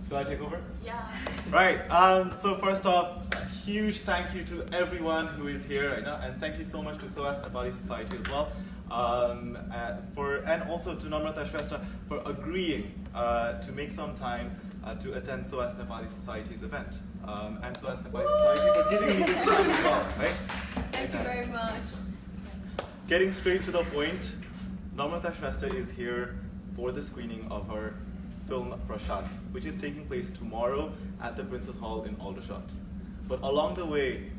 Should I take over? Yeah. Right. So first off, a huge thank you to everyone who is here right now, and thank you so much to SOAS Nepali Society as well, and also to Namrata Shrestha for agreeing to make some time to attend SOAS Nepali Society's event, and SOAS Nepali Society for giving me this time as well. Right. Thank you very much. Getting straight to the point, Namrata Shrestha is here for the screening of her film PRASAD, which is taking place tomorrow at the Princess Hall in Aldershot. But along the way,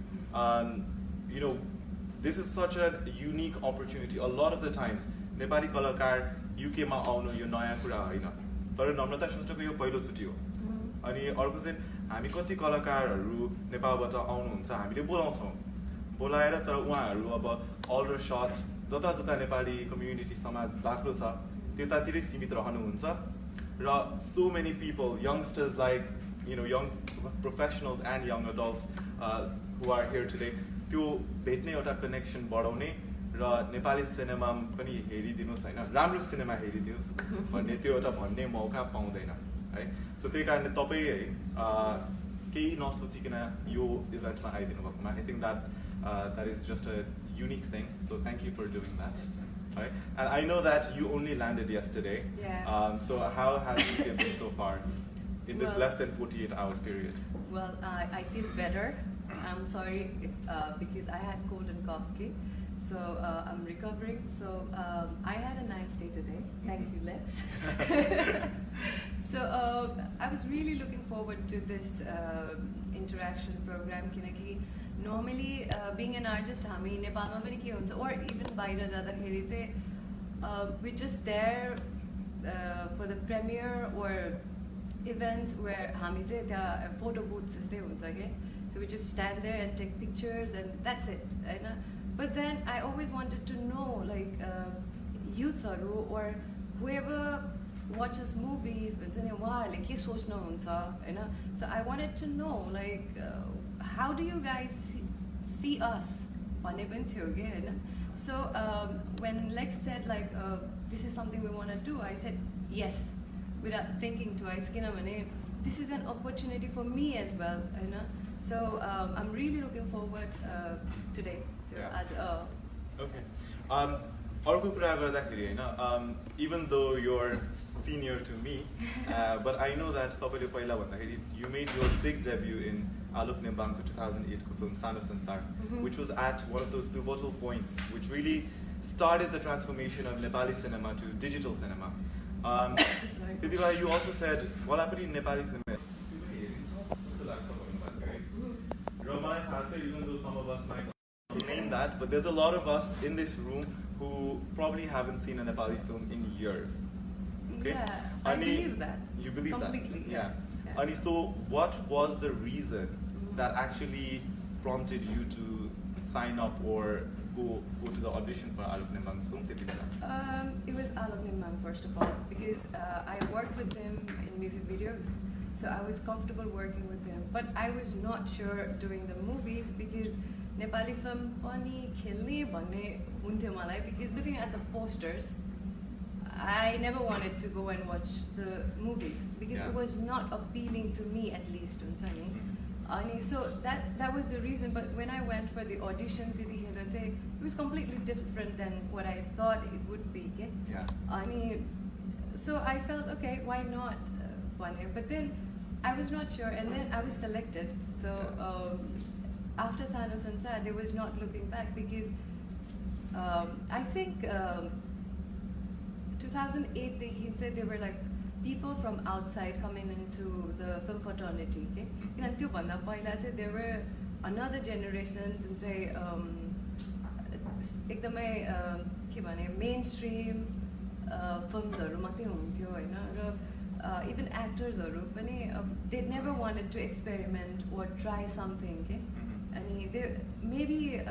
this is such a unique opportunity. A lot of the times, Nepali kalakar UK ma आउनु यो नयाँ कुरा होइन, तर नम्रता श्रेष्ठको यो पहिलो चोटि हो. अनि अर्को चाहिँ हामी कति कलाकारहरू नेपालबाट आउनुहुन्छ हामीले बोलाउँछौँ. बोलाएर तर उहाँहरू अब Aldershot जता जता नेपाली कम्युनिटी समाज बाक्लो छ त्यतातिरै सीमित रहनुहुन्छ. So many people, youngsters like young professionals and young adults who are here today, त्यो भेट्ने एउटा कनेक्सन बढाउने र नेपाली सिनेमा पनि हेरिदिनुस् हैन, राम्रो सिनेमा हेरिदिनुस् भन्ने त्यो एउटा भन्ने मौका पाउँदैन है. सो त्यही कारणले तपाई केही नसोचिकन यो इभेन्टमा आइदिनु भएकोमा I think that is just a unique thing. So thank you for doing that. Right? And I know that you only landed yesterday. Yeah. So how has it been so far in this less than 48 hours period? Well, I feel better. I'm sorry because I had cold and cough, so I'm recovering. So I had a nice day today. Thank you, Lex. So I was really looking forward to this interaction program. Kinaki normally being an artist, हामी नेपालमा पनि के हुन्छ, or even बाहिर जाँदाखेरि चाहिँ we're just there for the premiere or events where हामी चाहिँ त्यहाँ photo booths जस्तै हुन्छ के. So we just stand there and take pictures and that's it, Hahn. But then I always wanted to know, like youthहरू or whoever watches movies हुन्छ नि उहाँहरूले के सोच्नुहुन्छ हैन. So I wanted to know, like how do you guys see us भन्ने पनि थियो के हैन. So when Lex said like this is something we want to do, I said yes without thinking twice, किनभने this is an opportunity for me as well, Hahn. So I'm really looking forward today to Okay. अर्को कुरा गर्दाखेरि हैन, even though you're senior to me, but I know that तपाईले पहिला भन्दाखेरि you made your big debut in Alok Nimbangko 2008 ko film Sano Sansar, which was at one of those pivotal points which really started the transformation of Nepali cinema to digital cinema. Titiba, you also said wala pani Nepali cinema. Even though some of us might not name that, but there's a lot of us in this room who probably haven't seen a Nepali film in years. Okay? Yeah, I believe that. You believe completely, that? Yeah. Ani, so what was the reason that actually prompted you to sign up or go to the audition for Alok Nimbang's film? It was Alok Nimbang first of all, because I worked with them in music videos. So I was comfortable working with them, but I was not sure doing the movies because Nepali film pani khelne bhanne hunthyo malai, because looking at the posters, I never wanted to go and watch the movies because it was not appealing to me, at least. So that was the reason. But when I went for the audition, it was completely different than what I thought it would be. So I felt, okay, why not? But then I was not sure, and then I was selected. So after Sano Sansar, there was not looking back because I think 2008 they said there were like people from outside coming into the film fraternity. There were another generation to say mainstream films even actors they never wanted to experiment or try something. And maybe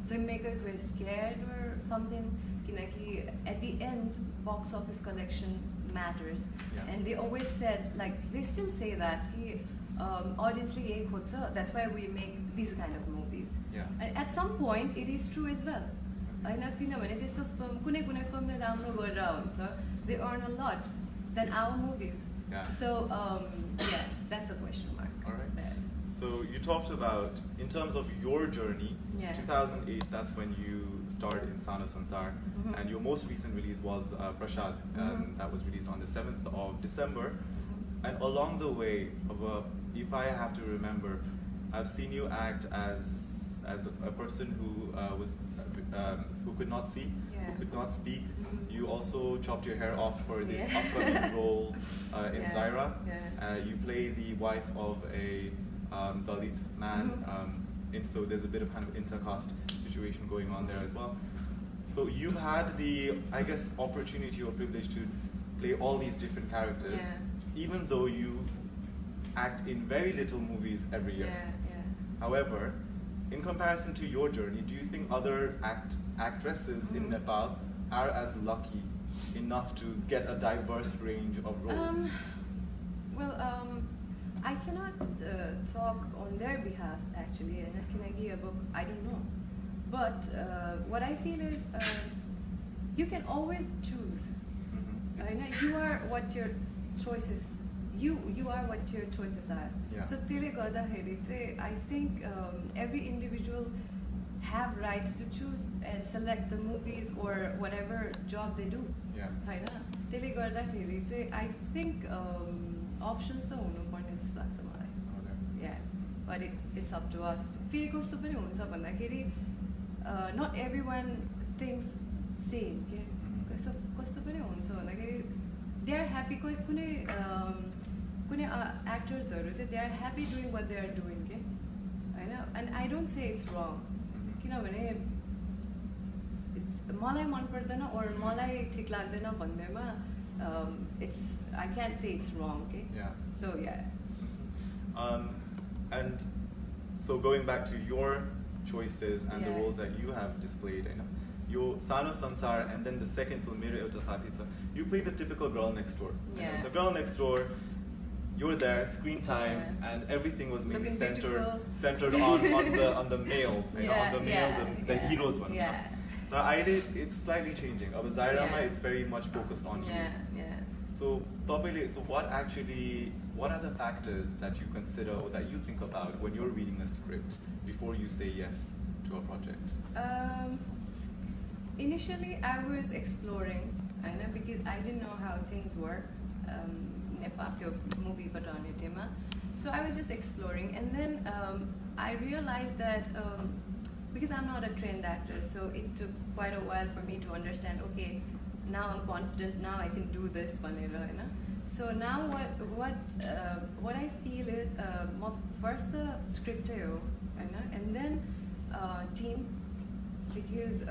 filmmakers were scared or something. At the end, box office collection matters, and they always said, like they still say that audience that's why we make these kind of movies. And at some point it is true as well. They earn a lot than our movies. Yeah. So yeah, that's a question mark. All right. There. So you talked about, in terms of your journey, Yeah. 2008, that's when you started in Sana Sansar, and your most recent release was PRASAD, that was released on the 7th of December. And along the way, if I have to remember, I've seen you act as a person who could not see, Yeah. who could not speak. You also chopped your hair off for this upcoming role in Yeah. Zaira. Yeah. You play the wife of a Dalit man, and so there's a bit of kind of intercaste situation going on there as well. So you've had the, I guess, opportunity or privilege to play all these different characters, even though you act in very little movies every year. Yeah. However, in comparison to your journey, do you think other actresses in Nepal are as lucky enough to get a diverse range of roles? I cannot talk on their behalf actually, and I don't know. But what I feel is you can always choose. I know you are what your choices. You are what your choices are. Yeah. So I think every individual have rights to choose and select the movies or whatever job they do. Yeah. I think options त हुनुपर्ने जस्तो लाग्छ मलाई. Yeah, but it's up to us. फेरि कस्तो पनि हुन्छ भन्दाखेरि not everyone thinks same के कस्तो पनि हुन्छ भन्दाखेरि they are happy कुनै actorsहरू चाहिँ they are happy doing what they are doing के हैन, and I don't say it's wrong किनभने मलाई मन पर्दैन or मलाई ठिक लाग्दैन भन्दैमा I can't say it's wrong, okay? Yeah. So yeah. And so going back to your choices and the Yeah. roles that you have displayed, your Sano Sansar and then the second film Mere Euta Saathi Cha, you play the typical girl next door. Yeah. The girl next door, you're there, screen time, and everything was maybe Looking centered on the male, the hero's one. Yeah. The idea, it's slightly changing. Of Zaira, Yeah. it's very much focused on you. Yeah. So what are the factors that you consider or that you think about when you're reading a script before you say yes to a project? Initially, I was exploring, because I didn't know how things work. Nepal movie paternity-ma. So I was just exploring, and then I realized that because I'm not a trained actor, so it took quite a while for me to understand. Okay, now I'm confident. Now I can do this, So now what I feel is first the script, and then team, because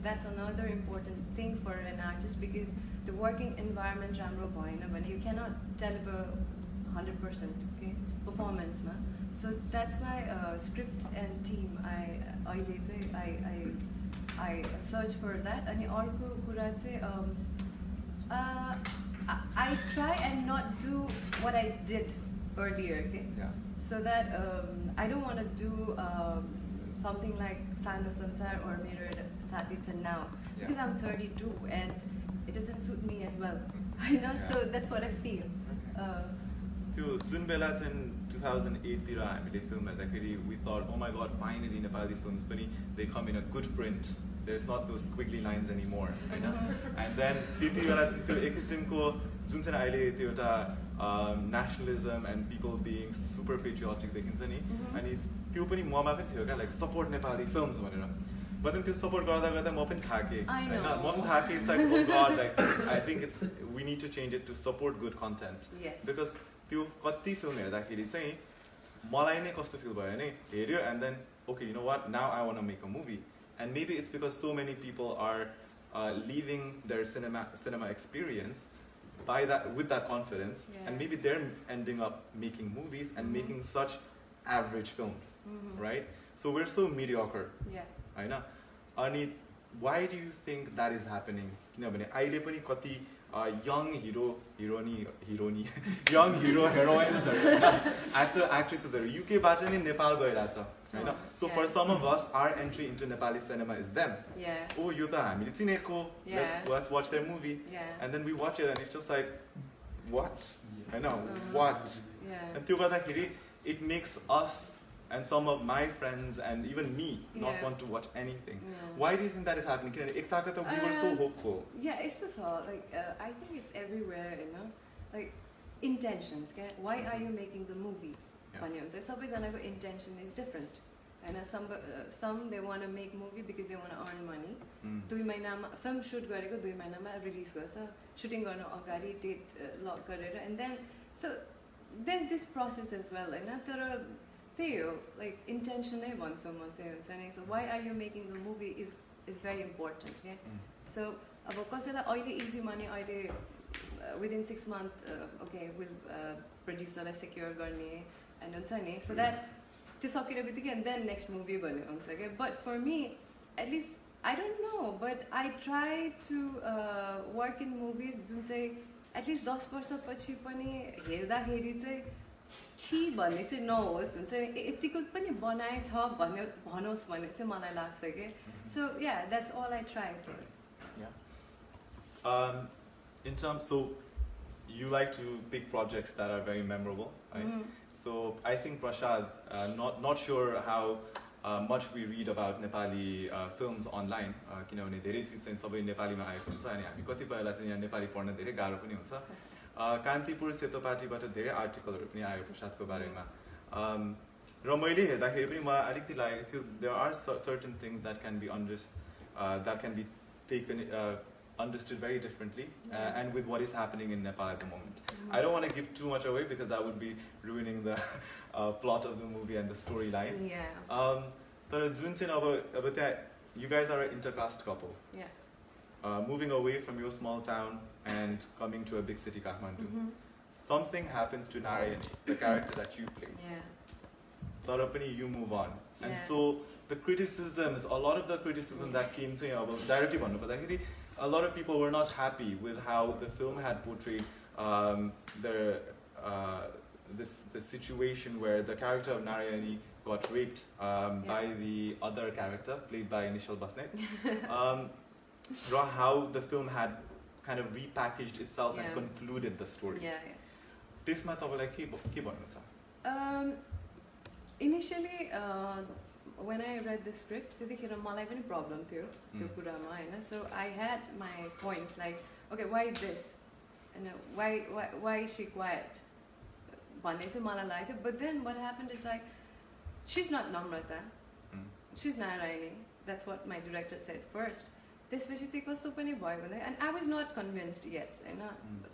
that's another important thing for an artist, because the working environment ramro bhaina bhane you cannot deliver 100% okay performance ma. So that's why script and team I search for that. Ani arko kura chai I try and not do what I did earlier, okay? Yeah. So that I don't want to do something like Sando Sansar or Mere Saathi Cha now, because I'm 32 and it doesn't suit me as well. So that's what I feel. त्यो जुन बेला चाहिँ 2008 तिर हामीले film हेर्दाखेरि we thought, oh my god, finally Nepali films पनि they come in a good print. There's not those squiggly lines anymore, and then त्यति बेला त्यो एक किसिमको जुन चाहिँ अहिले त्यो एउटा nationalism and people being super patriotic देखिन्छ नि, अनि त्यो पनि ममा पनि थियो क्या, like support Nepali films भनेर. But then त्यो support गर्दा म पनि थाके हैन, म पनि थाके. It's like, oh god, like I think we need to change it to support good content. Yes. Because त्यो कति फिल्म हेर्दाखेरि चाहिँ मलाई नै कस्तो फिल भयो भने हेर्यो and then okay, you know what, now I want to make a movie, and maybe it's because so many people are leaving their cinema experience with that confidence, and maybe they're ending up making movies and making such average films, right? So we're so mediocre. I know. Ani, why do you think that is happening? किनभने अहिले पनि कति young heroines actor actresses UK बाट नै नेपाल गइराछ हैन. So for some of us, our entry into Nepali cinema is them. Oh, यो त हामीले चिनेको, let's watch their movie, and then we watch it and it's just like, what? I know, what? Yeah. And त्यो गर्दाखेरि it makes us and some of my friends and even me not Yeah. want to watch anything. Yeah. Why do you think that is happening? किनभने एकताका त we were so hopeful. Yeah, it's this all like I think it's everywhere, you know, like intentions. Okay? Why are you making the movie? Yeah. भन्ने हुन्छ सबैजनाको intention is different. And some they want to make movie because they want to earn money. 2 महिनामा film shoot गरेको 2 महिनामा release गर्छ. Shooting गर्नु अगाडि date lock गरेर and then so there's this process as well, हैन तर त्यही हो like intention नै भन्छु म चाहिँ हुन्छ नि. So why are you making the movie is very important. Yeah? So अब कसैलाई अहिले easy money अहिले within 6 months okay will producerलाई secure गर्ने and हुन्छ नि. So that त्यो सकिने बित्तिकै and then next movie भन्ने हुन्छ क्या. But for me at least I don't know but I try to work in movies जुन चाहिँ at least 10 वर्षपछि पनि हेर्दाखेरि चाहिँ छि भन्ने चाहिँ नहोस् हुन्छ नि. यतिको पनि बनाएछ भन्ने भनोस् भन्ने चाहिँ मलाई लाग्छ के. So yeah, that's all I try for. Yeah. In terms, so you like to pick projects that are very memorable, right? So I think Prasad, not sure how much we read about Nepali films online. किनभने धेरै चिज चाहिँ सबै नेपालीमा आएको हुन्छ अनि हामी कतिपयलाई चाहिँ यहाँ नेपाली पढ्न धेरै गाह्रो पनि हुन्छ. कान्तिपुर सेतोपाटीबाट धेरै आर्टिकलहरू पनि आयो प्रसादको बारेमा. र मैले हेर्दाखेरि पनि मलाई अलिकति लागेको थियो there are certain things that can be taken understood very differently and with what is happening in Nepal at the moment. I don't want to give too much away because that would be ruining the plot of the movie and the storyline. Yeah. तर जुन चाहिँ अब त्यहाँ you guys are an intercaste couple. Yeah. Moving away from your small town and coming to a big city, Kathmandu. Something happens to Narayani, the character that you play. Yeah. Tara pani you move on. And Yeah. so the criticisms, a lot of the criticism that came to you directly भन्नु पर्दाखेरि a lot of people were not happy with how the film had portrayed the situation where the character of Narayani got raped by the other character played by Nishal Basnet. How the film had kind of repackaged itself and concluded the story. Yeah, yeah. त्यसमा तपाईलाई के भन्नु छ? Initially when I read the script त्यतिखेर मलाई पनि problem थियो त्यो कुरामा हैन. So I had my points like okay why this and why is she quiet भन्ने चाहिँ मलाई लाग्थ्यो. But then what happened is like she's not Namrata, she's Narayani. That's what my director said first. त्यसपछि चाहिँ कस्तो पनि भयो भन्दा and I was not convinced yet हैन.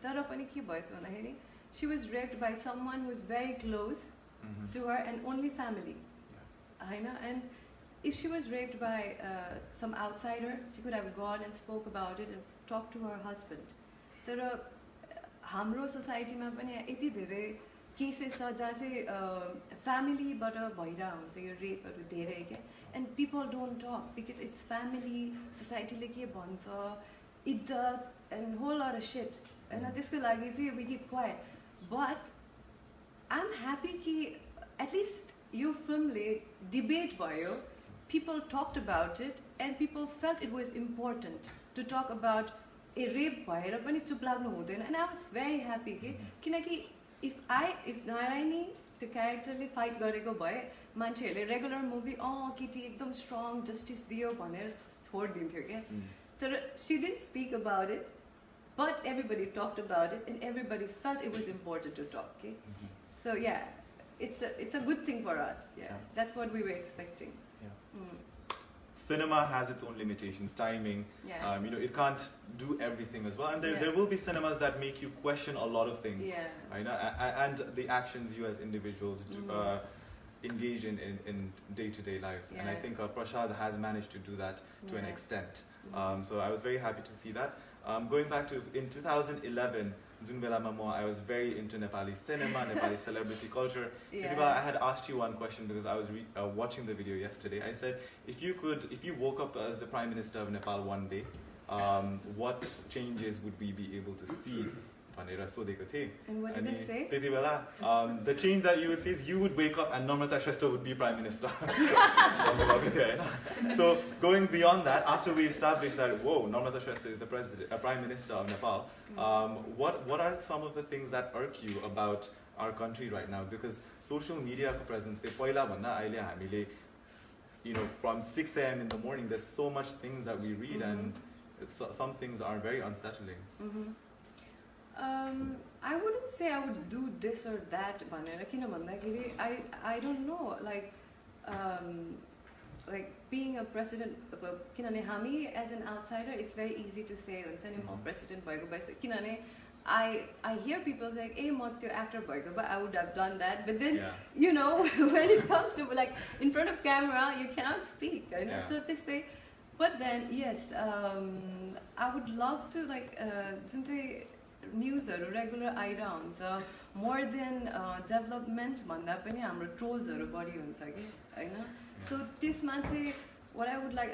तर पनि के भयो भन्दाखेरि she was raped by someone who is very close to her and only family. Hahn. And if she was raped by some outsider she could have gone and spoke about it and talked to her husband. तर हाम्रो सोसाइटीमा पनि यति धेरै cases छ जहाँ चाहिँ फ्यामिलीबाट भइरहेको हुन्छ यो रेपहरू धेरै क्या. And people don't talk because it's family, society-ले के भन्छ, इज्जत and whole lot of shit. And त्यसको लागि चाहिँ we keep quiet. But I'm happy कि at least यो फिल्मले debate भयो, people talked about it and people felt it was important to talk about a rape भएर पनि चुप लाग्नु हुँदैन. And I was very happy कि किनकि if Narayani त्यो क्यारेक्टरले फाइट गरेको भए मान्छेहरूले रेगुलर मुभी केटी एकदम स्ट्रङ जस्टिस दियो भनेर छोडिदिन्थ्यो क्या. तर she didn't speak about it but everybody talked about it and everybody felt it was important to talk. Okay? So yeah, it's a good thing for us. Yeah. That's what we were expecting. Cinema has its own limitations, timing. Yeah. It can't do everything as well, and there will be cinemas that make you question a lot of things. Yeah. And the actions you as individuals engage in day-to-day lives. And I think Prasad has managed to do that to an extent. So I was very happy to see that. Going back to in 2011. I was very into Nepali cinema, Nepali celebrity culture. I had asked you one question because I was watching the video yesterday. I said, if you woke up as the Prime Minister of Nepal one day, what changes would we be able to see भनेर सोधेको थिएँ And what did I say? त्यति बेला the change that you would see is you would wake up and Namrata Shrestha would be Prime Minister. So going beyond that, after we established that, whoa, Namrata Shrestha is the Prime Minister of Nepal, what are some of the things that irk you about our country right now? Because social media presence, from 6 a.m. in the morning, there's so much things that we read and some things are very unsettling. I wouldn't say I would do this or that. I don't know. Like being a president, as an outsider, it's very easy to say, president, I hear people saying, hey, actor, but I would have done that. But then, when it comes to like in front of camera, you cannot speak. So this thing. But then, yes, I would love to since news or regular items, more than development, trolls or body. So this month, what I would like,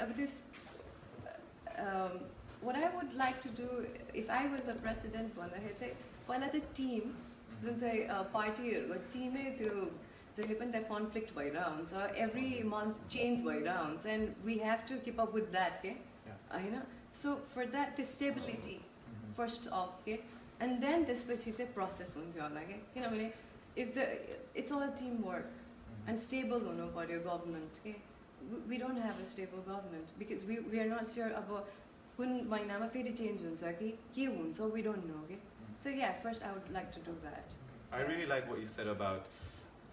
what I would like to do if I was the president, पहिला चाहिँ team, जुन चाहिँ पार्टीहरुको टिमै त्यो जहिले पनि त्यहाँ conflict भइरहेको हुन्छ, every month change भइरहेको हुन्छ, and we have to keep up with that, के हैन? So for that, the stability first off, के and then त्यसपछि चाहिँ process हुन्थ्यो होला के, किनभने if it's all teamwork and stable हुनु पर्यो government, के we don't have a stable government because we are not sure about कुन महिनामा फेरि change हुन्छ कि के हुन्छ, we don't know, okay? So yeah, first I would like to do that. I really like what you said about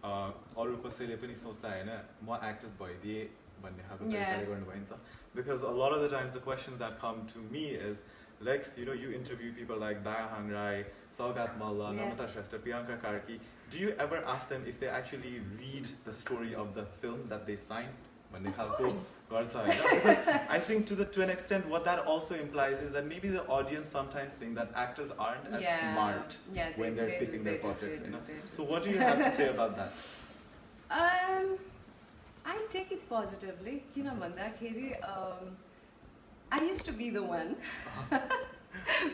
अरु कसैले पनि सोच्दा हैन म actors भइदिए भन्ने खालको तरिकाले गर्नुभयो नि त, because a lot of the times the questions that come to me is Lex, you interview people like Dayahang Rai, Saugat Malla, Namrata Shrestha, Priyanka Karki. Do you ever ask them if they actually read the story of the film that they sign? Because I think to an extent what that also implies is that maybe the audience sometimes think that actors aren't as smart when they're picking their projects. So what do you have to say about that? I take it positively. I used to be the one.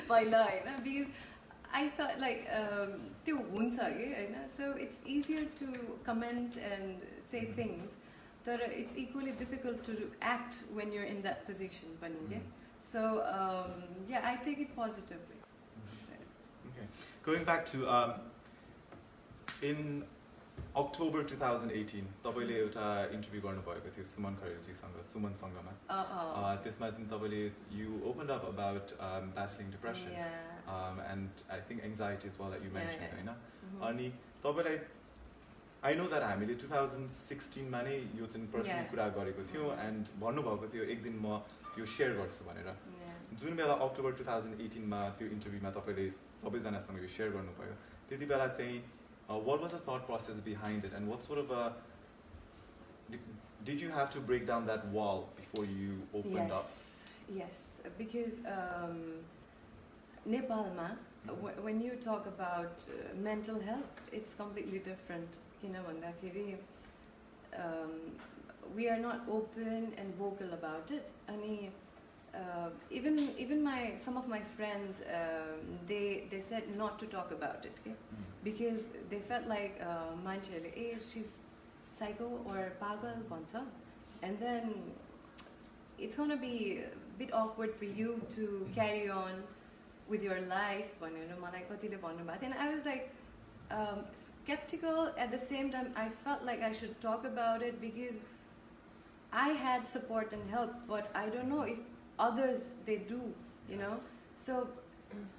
Because I thought so it's easier to comment and say things. That it's equally difficult to act when you're in that position. So yeah, I take it positively. Okay. Going back to in October 2018, तपाईले एउटा interview गर्नुभएको थियो सुमन खरेलजीसँग, सुमन सँगमा. त्यसमा चाहिँ तपाईले you opened up about battling depression and I think anxiety as well that you mentioned, हैन? अनि तपाईलाई I know that हामीले 2016 मा नै यो चाहिँ पर्सनली कुरा गरेको थियौ and भन्नुभएको थियो एक दिन म यो शेयर गर्छु भनेर. जुन बेला अक्टोबर 2018 मा त्यो इन्टरभ्युमा तपाईले सबैजनासँग यो शेयर गर्नुभयो, त्यति बेला चाहिँ what was the thought process behind it and what sort of a did you have to break down that wall before you opened up? Yes, because Nepalma, when you talk about mental health, it's completely different. We are not open and vocal about it. Even some of my friends, they said not to talk about it, okay? Because they felt like she's psycho or pagal bhancha, and then it's gonna be a bit awkward for you to carry on with your life. And I was like skeptical. At the same time, I felt like I should talk about it because I had support and help, but I don't know if others they do, So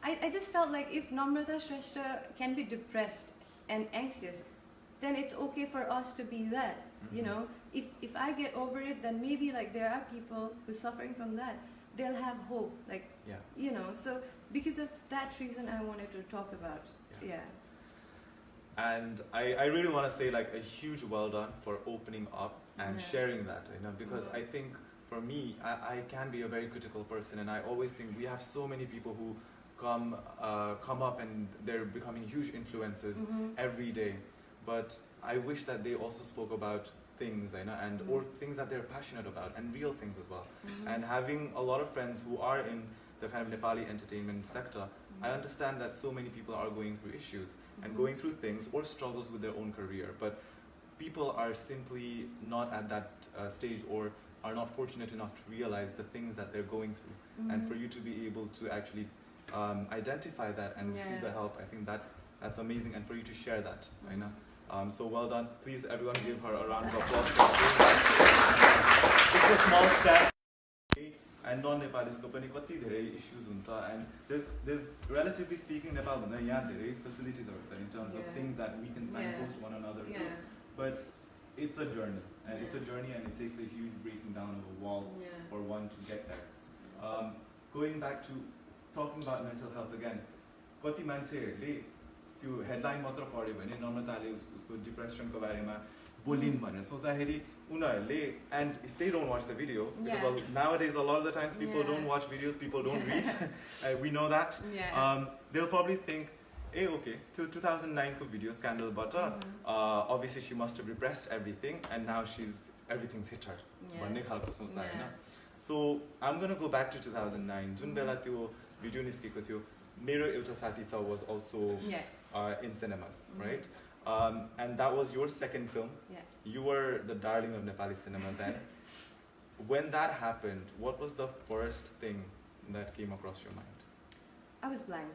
I just felt like if Namrata Shrestha can be depressed and anxious, then it's okay for us to be that, If I get over it, then maybe there are people who's suffering from that. They'll have hope, So because of that reason, I wanted to talk about it. Yeah. And I really want to say a huge well done for opening up and sharing that, because I think for me, I can be a very critical person, and I always think we have so many people who come up and they're becoming huge influences every day. But I wish that they also spoke about things, and or things that they're passionate about, and real things as well. And having a lot of friends who are in the kind of Nepali entertainment sector, I understand that so many people are going through issues and going through things or struggles with their own career, but people are simply not at that stage or are not fortunate enough to realize the things that they're going through. And for you to be able to actually identify that and receive the help, I think that's amazing, and for you to share that, right now. So well done. Please, everyone, give her a round of applause. It's a small step. And non-Nepalis ko pani kati धेरै issues huncha, and there's relatively speaking Nepal bhanda यहाँ धेरै facilities in terms of things that we can signpost one another to. But it's a journey, and it's a journey, and it takes a huge breaking down of a wall for one to get there. Going back to talking about mental health again, कति मान्छेहरूले त्यो headline मात्र पढ्यो भने नम्रताले उसको डिप्रेसनको बारेमा बोलिन् भनेर सोच्दाखेरि उनीहरूले, and if they don't watch the video, because nowadays a lot of the times people don't watch videos, people don't read, we know that, they'll probably think, hey, okay, till 2009 ko video scandal, but obviously she must have repressed everything and now everything's hit her. So I'm gonna go back to 2009. Jun bela त्यो video निस्केको थियो, मेरो एउटा साथी छ was also in cinemas, right? And that was your second film. You were the darling of Nepali cinema then. When that happened, what was the first thing that came across your mind? I was blank.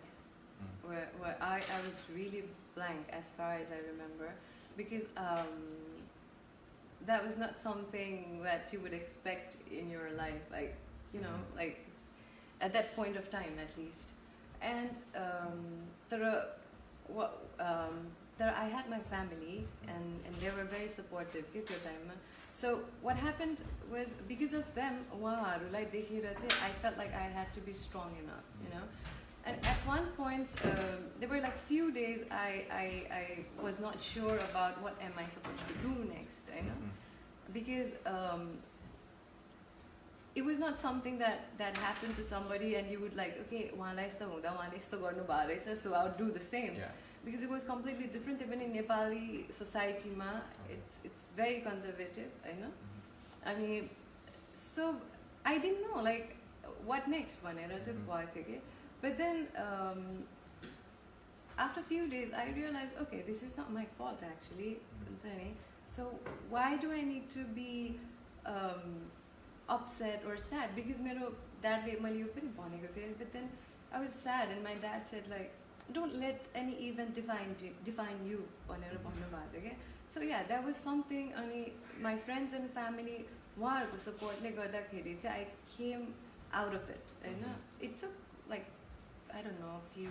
I was really blank as far as I remember, because that was not something that you would expect in your life, like, you know, like at that point of time at least. And I had my family, and they were very supportive at the time. So what happened was, because of them, I felt like I had to be strong enough, you know. And at one point, there were like few days I was not sure about what am I supposed to do next, you know, because it was not something that happened to somebody and you would like, okay, so I'll do the same. Because it was completely different. Even in Nepali society, it's very conservative, you know. I mean, so I didn't know like what next one. But then after a few days, I realized, okay, this is not my fault actually. So why do I need to be upset or sad? Because my dad but then I was sad, and my dad said like, don't let any event define you. Okay? So yeah, that was something. My friends and family support I came out of it. It took like, I don't know, a few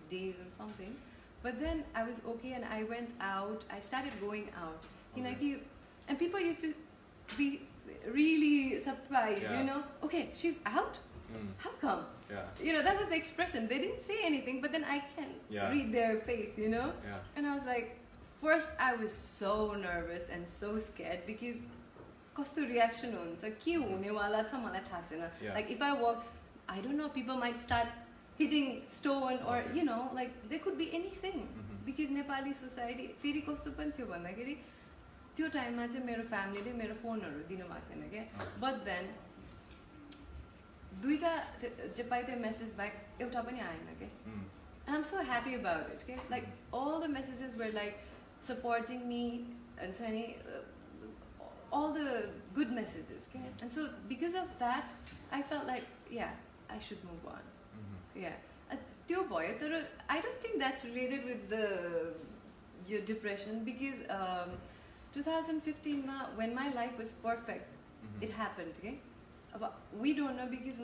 days or something, but then I was okay, and I went out. I started going out, and people used to be really surprised, you know. Okay, she's out. How come? You know, that was the expression. They didn't say anything, but then I can read their face, you know. And I was like, first I was so nervous and so scared, because kasto reaction huncha, ke hune wala cha malai thah chaina. Like if I walk, I don't know, people might start hitting stone, or you know, like there could be anything, because Nepali society feri kasto pani thyo bhandakeri त्यो टाइममा चाहिँ मेरो फ्यामिलीले मेरो फोनहरु दिनु भएको थिएन के. But then दुईटा जे पाइ त्यो मेसेज बाइक एउटा पनि आएन के. And I'm so happy about it, okay? Like all the messages were like supporting me and saying all the good messages, okay? And so because of that, I felt like, yeah, I should move on. Yeah. त्यो भयो, तर I don't think that's related with your depression, because 2015 ma, when my life was perfect, it happened, okay? We don't know, because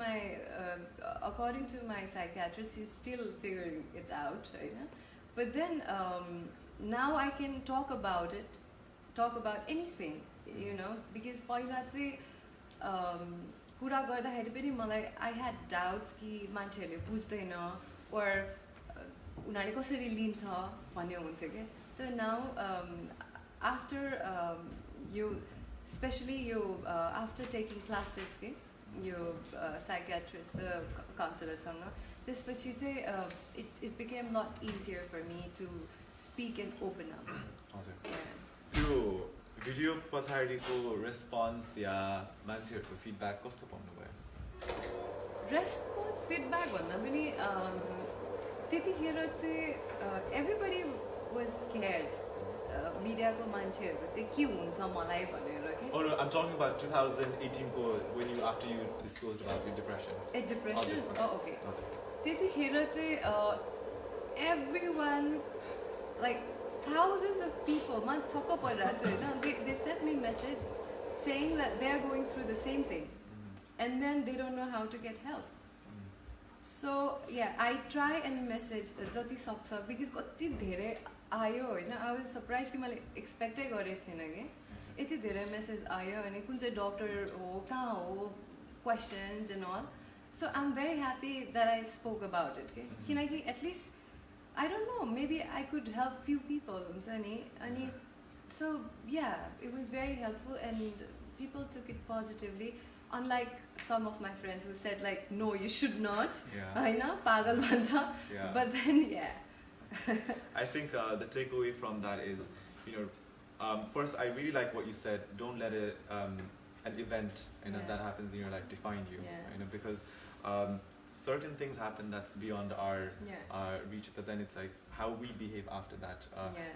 according to my psychiatrist, he's still figuring it out, right? But then now I can talk about it, talk about anything, you know, because I had doubts कि मान्छेहरूले बुझ्दैन, or उनीहरूले कसरी लिन्छ भन्ने हुन्थ्यो के. So now after especially after taking classes के यो psychiatrist counselorसँग, त्यसपछि चाहिँ it became a lot easier for me to speak and open up. त्यो भिडियो पछाडिको रेस्पोन्स या मान्छेहरुको फिडब्याक कस्तो पाउनु भयो? रेस्पोन्स फिडब्याक भन्दा पनि त्यतिखेर चाहिँ everybody was scared. मिडियाको मान्छेहरू चाहिँ के हुन्छ मलाई भनेर के. Oh no, I'm talking about 2018 when after you disclosed about your depression. Depression? Oh, okay. Okay. त्यतिखेर चाहिँ everyone, like thousands of people, man छक्क परिरहेको छु हैन. They sent me message saying that they are going through the same thing, and then they don't know how to get help. So yeah, I try and message जति सक्छ because कति धेरै आयो हैन. I was surprised कि मैले एक्सपेक्टै गरेको थिएन के. यति धेरै मेसेज आयो अनि कुन चाहिँ डक्टर हो कहाँ हो questions and all. So I'm very happy that I spoke about it. Okay? किनकि at least I don't know, maybe I could help few people हुन्छ नि. अनि so yeah, it was very helpful and people took it positively. Unlike some of my friends who said like, no, you should not. Yeah. Pagal bhन्छ. Yeah. But then yeah. I think the takeaway from that is, first I really like what you said. Don't let an event that happens in your life define you. Yeah. Because certain things happen that's beyond our reach. But then it's like how we behave after that.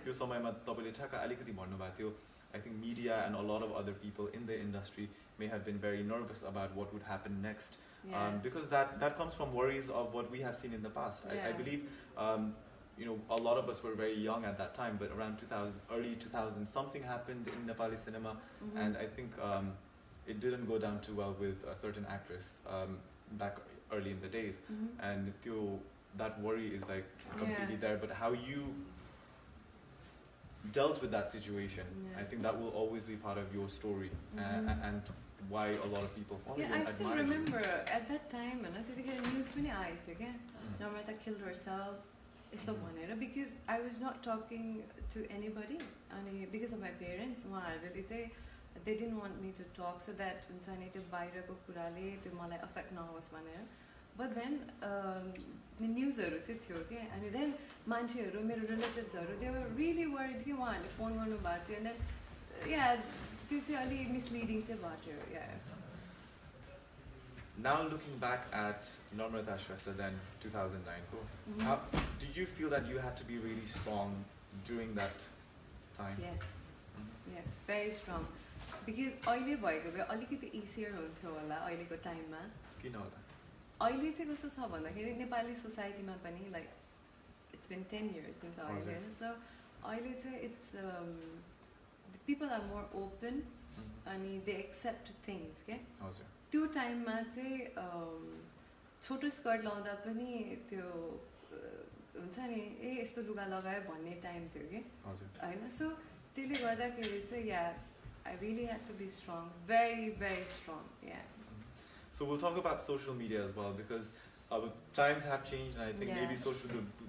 त्यो समयमा तपाईले ठ्याक्क अलिकति भन्नुभएको थियो. I think media and a lot of other people in the industry may have been very nervous about what would happen next. Because that comes from worries of what we have seen in the past. I believe a lot of us were very young at that time, but around 2000, early 2000, something happened in Nepali cinema, and I think it didn't go down too well with a certain actress back early in the days, and that worry is like completely there. But how you dealt with that situation, I think that will always be part of your story, and why a lot of people follow you and I admire still remember at that time, news पनि आएको थियो क्या. Namrata killed herself. Because I was not talking to anybody, and because of my parents, they didn't want me to talk so that affect but then the news and then relatives they were really worried phone and then it's misleading. Now looking back at Namrata Shrestha then 2009, how did you feel that you had to be really strong during that time? Yes, yes, very strong. Because अहिले भएको भए अलिकति easier हुन्थ्यो होला अहिलेको टाइममा. किन होला? अहिले चाहिँ कस्तो छ भन्दाखेरि नेपाली सोसाइटीमा पनि like it's been 10 years since अहिले, so अहिले चाहिँ it's the people are more open and they accept things के. हजुर. त्यो टाइममा चाहिँ छोटो स्कर्ट लाउँदा पनि त्यो हुन्छ नि यस्तो लुगा लगायो भन्ने टाइम थियो के हैन. सो त्यसले गर्दाखेरि चाहिँ I really had to be strong, very very strong. So we'll talk about social media as well, because times have changed, and I think maybe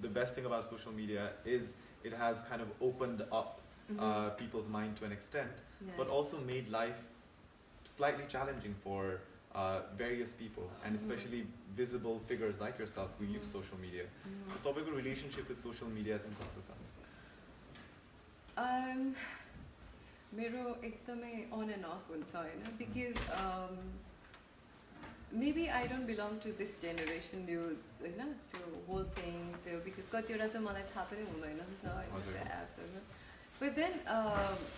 the best thing about social media is it has kind of opened up people's mind to an extent, but also made life slightly challenging for various people, and especially visible figures like yourself who use social media. So तपाईँको relationship with social media चाहिँ कस्तो छ? मेरो एकदमै on and off हुन्छ हैन, because maybe I don't belong to this generation हैन, त्यो whole thing because कतिवटा त मलाई थाहा पनि हुँदैन नि त हैन apps. But then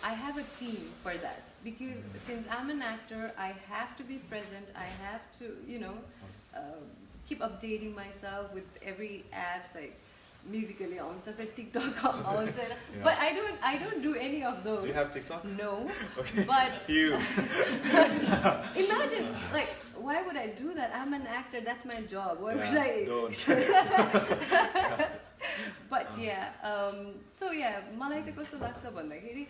I have a team for that, because since I'm an actor, I have to be present. I have to, keep updating myself with every apps, like Musically on TikTok on. But I don't do any of those. Do you have TikTok? No. Okay. But you. Imagine, like, why would I do that? I'm an actor. That's my job. Why would I? Don't. But so मलाई चाहिँ कस्तो लाग्छ भन्दाखेरि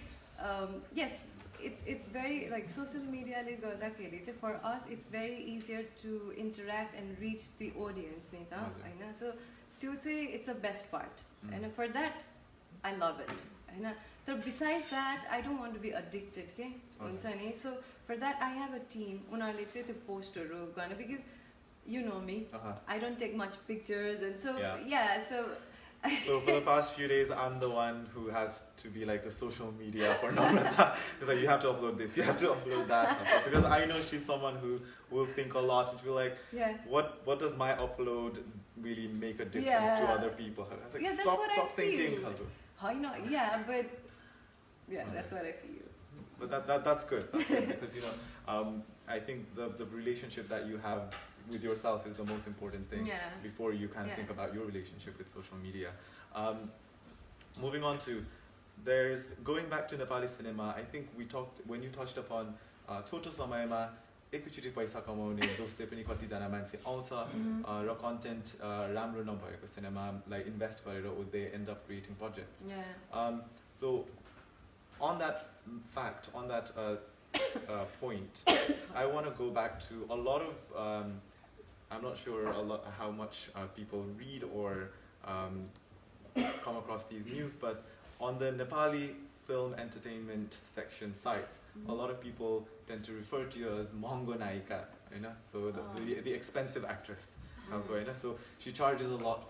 yes, it's very like social media ले गर्दाखेरि चाहिँ for us it's very easier to interact and reach the audience नि त हैन. So त्यो चाहिँ it's the best part, and for that I love it Hahn. So besides that I don't want to be addicted के हुन्छ नि. So for that I have a team. उनीहरूले चाहिँ त्यो पोस्टहरु गर्ने, because you know me, I don't take much pictures, and so So for the past few days, I'm the one who has to be like the social media for Namrata. It's like, you have to upload this, you have to upload that. Because I know she's someone who will think a lot and she'll be like, what does my upload really make a difference to other people. I was like, that's stop what I stop thinking. feel. Khaldu. I know, yeah, but that's what I feel. But that's good. That's good because I think the relationship that you have with yourself is the most important thing before you can think about your relationship with social media. Moving on to going back to Nepali cinema. I think when you touched upon छोटो समयमा एकैचोटि पैसा कमाउने जसले पनि कतिजना मान्छे आउँछ र कन्टेन्ट राम्रो नभएको सिनेमालाई इन्भेस्ट गरेर they end up creating projects. So on that fact, on that point, I want to go back to a lot of I'm not sure how much people read or come across these news, but on the Nepali film entertainment section sites, a lot of people tend to refer to you as Mongo Naika, so the expensive actress. So she charges a lot.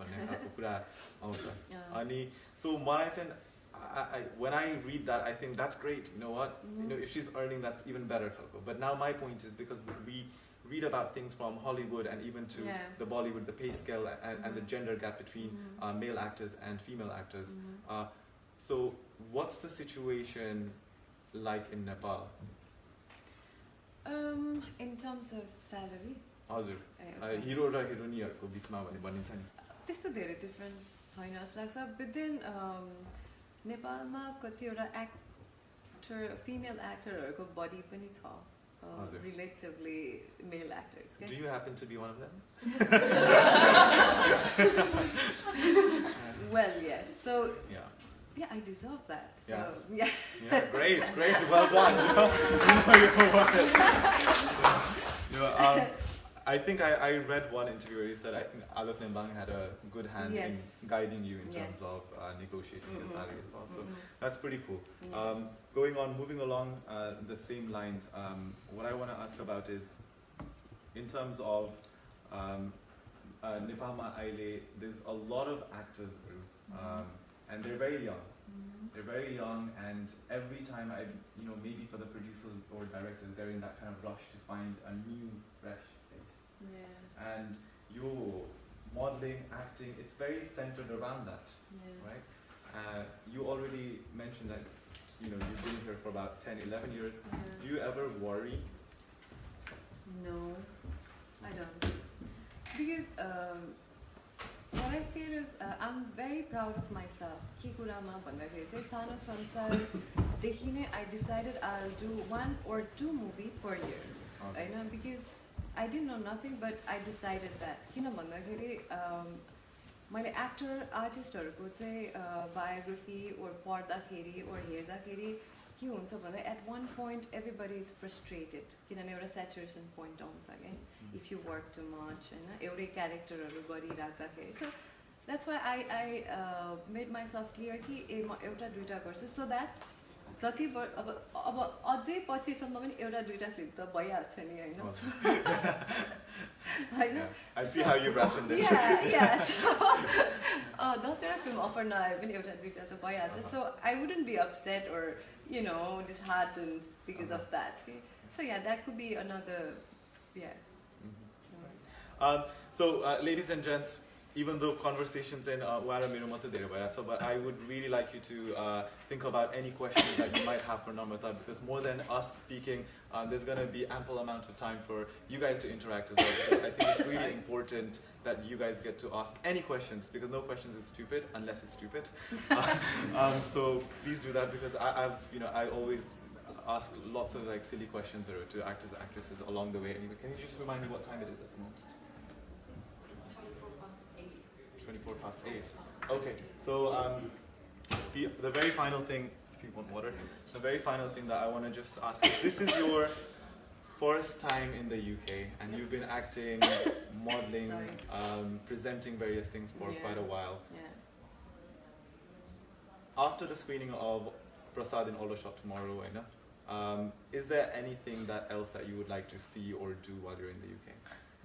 So when I read that, I think that's great. You know what? If she's earning, that's even better. But now my point is, because we read about things from Hollywood and even to the Bollywood, the pay scale and the gender gap between male actors and female actors. So what's the situation like in Nepal? In terms of salary? हजुर हिरो र हिरोइनहरुको बिचमा भने भनिन्छ नि त्यस्तो धेरै difference छैन जस्तो लाग्छ विदिन नेपालमा कतिवटा एक्टर फिमेल एक्टरहरुको बडी पनि छ relatively male actors. Do you happen to be one of them? Well, yes. So yeah, I deserve that. So yeah, great, well done. I think I read one interview where he said I think Alok Nembang had a good hand in guiding you in terms of negotiating the salary as well. So that's pretty cool. Moving along the same lines, what I want to ask about is, in terms of Nepalma Aile, there's a lot of actors, and they're very young. They're very young, and every time maybe for the producers or directors, they're in that kind of rush to find a new, fresh face. And your modeling, acting, it's very centered around that, right? You already mentioned that you've been here for about 10, 11 years. Do you ever worry? No, I don't. Because what I feel is I'm very proud of myself. Ke kurama bhandakari chai sano sansarदेखि नै I decided I'll do 1 or 2 movies per year. Awesome. Because I didn't know nothing, but I decided that. किन भन्दाखेरि मैले actor आर्टिस्टहरुको चाहिँ biography or पढ्दाखेरि or हेर्दाखेरि के हुन्छ भन्दा at one point everybody is frustrated किनभने एउटा saturation point आउँछ के if you work too much एउटै क्यारेक्टरहरु गरिराख्दाखेरि. So that's why I made myself clear कि म एउटा दुईटा गर्छु so that जति अब अझै पछिसम्म पनि एउटा दुईटा फिल्म त भइहाल्छ नि हैन. I see how you rationed it. Yeah. So 10वटा फिल्म अफर नआए पनि एउटा दुईटा त भइहाल्छ. So I wouldn't be upset or disheartened because of that. Okay? So yeah, that could be another So ladies and gents, even though conversations in but I would really like you to think about any questions that you might have for Namrata, because more than us speaking, there's going to be ample amount of time for you guys to interact as well. So I think it's really important that you guys get to ask any questions, because no questions is stupid unless it's stupid. So please do that, because I always ask lots of silly questions to actors and actresses along the way. Anyway, can you just remind me what time it is at the moment? 24 past 8. Okay, so the very final thing, if you want water, the very final thing that I want to just ask is, this is your first time in the UK, and you've been acting, modeling, presenting various things for quite a while. After the screening of PRASAD in Aldershot tomorrow, is there anything else that you would like to see or do while you're in the UK?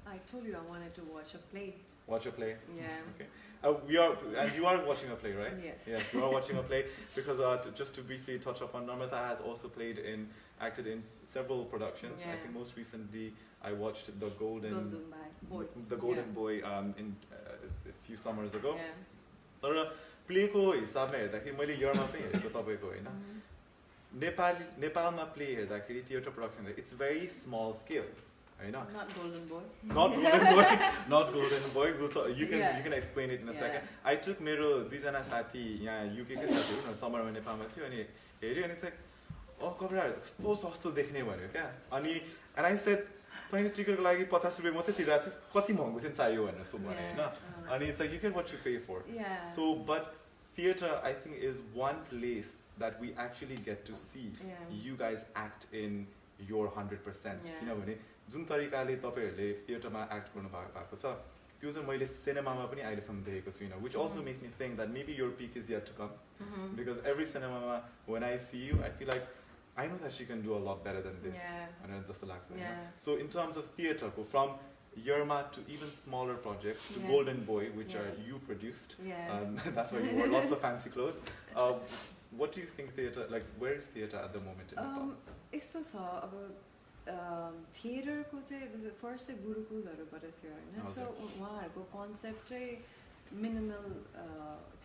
I told you I wanted to watch a play. Watch a play? Yeah. Okay. And you are watching a play, right? Yes. Yes, you are watching a play, because just to briefly touch upon, Namrata has also acted in several productions. I think most recently I watched the Golden Boy. Boy in a few summers ago. Yeah. तर प्लेको हिसाबमा हेर्दाखेरि मैले यरमा पनि हेरेको तपाईँको होइन नेपालमा play हेर्दाखेरि theatre production it's very small scale होइन Not Golden Boy. not golden boy you can explain it in a second. I took मेरो दुईजना साथी यहाँ युकेकै साथीहरू समरमा नेपालमा थियो अनि हेऱ्यो अनि चाहिँ कपडाहरू त कस्तो सस्तो देख्ने भन्यो क्या अनि and I said तैँले टिकटको लागि 50 रुपियाँ मात्रै तिरेको छ कति महँगो चाहिँ चाहियो भनेर सो भने होइन अनि it's like you get what you pay for. So but theater I think is one place that we actually get to see you guys act in your 100%. किनभने जुन तरिकाले तपाईँहरूले थिएटरमा एक्ट गर्नु भएको छ त्यो चाहिँ मैले सिनेमामा पनि अहिलेसम्म देखेको छुइनँ which also makes me think that maybe your peak is yet to come because every cinema when I see you I feel like I know that she can do a lot better than this. And just so in terms of theater, from Yerma to even smaller projects to Golden Boy, which are you produced. That's why you wore lots of fancy clothes. What do you think theater, like where is theater at the moment in Nepal? It's so about theater ko चाहिँ first चाहिँ गुरुकुलहरुबाट थियो हैन so उहाँहरुको concept चाहिँ minimal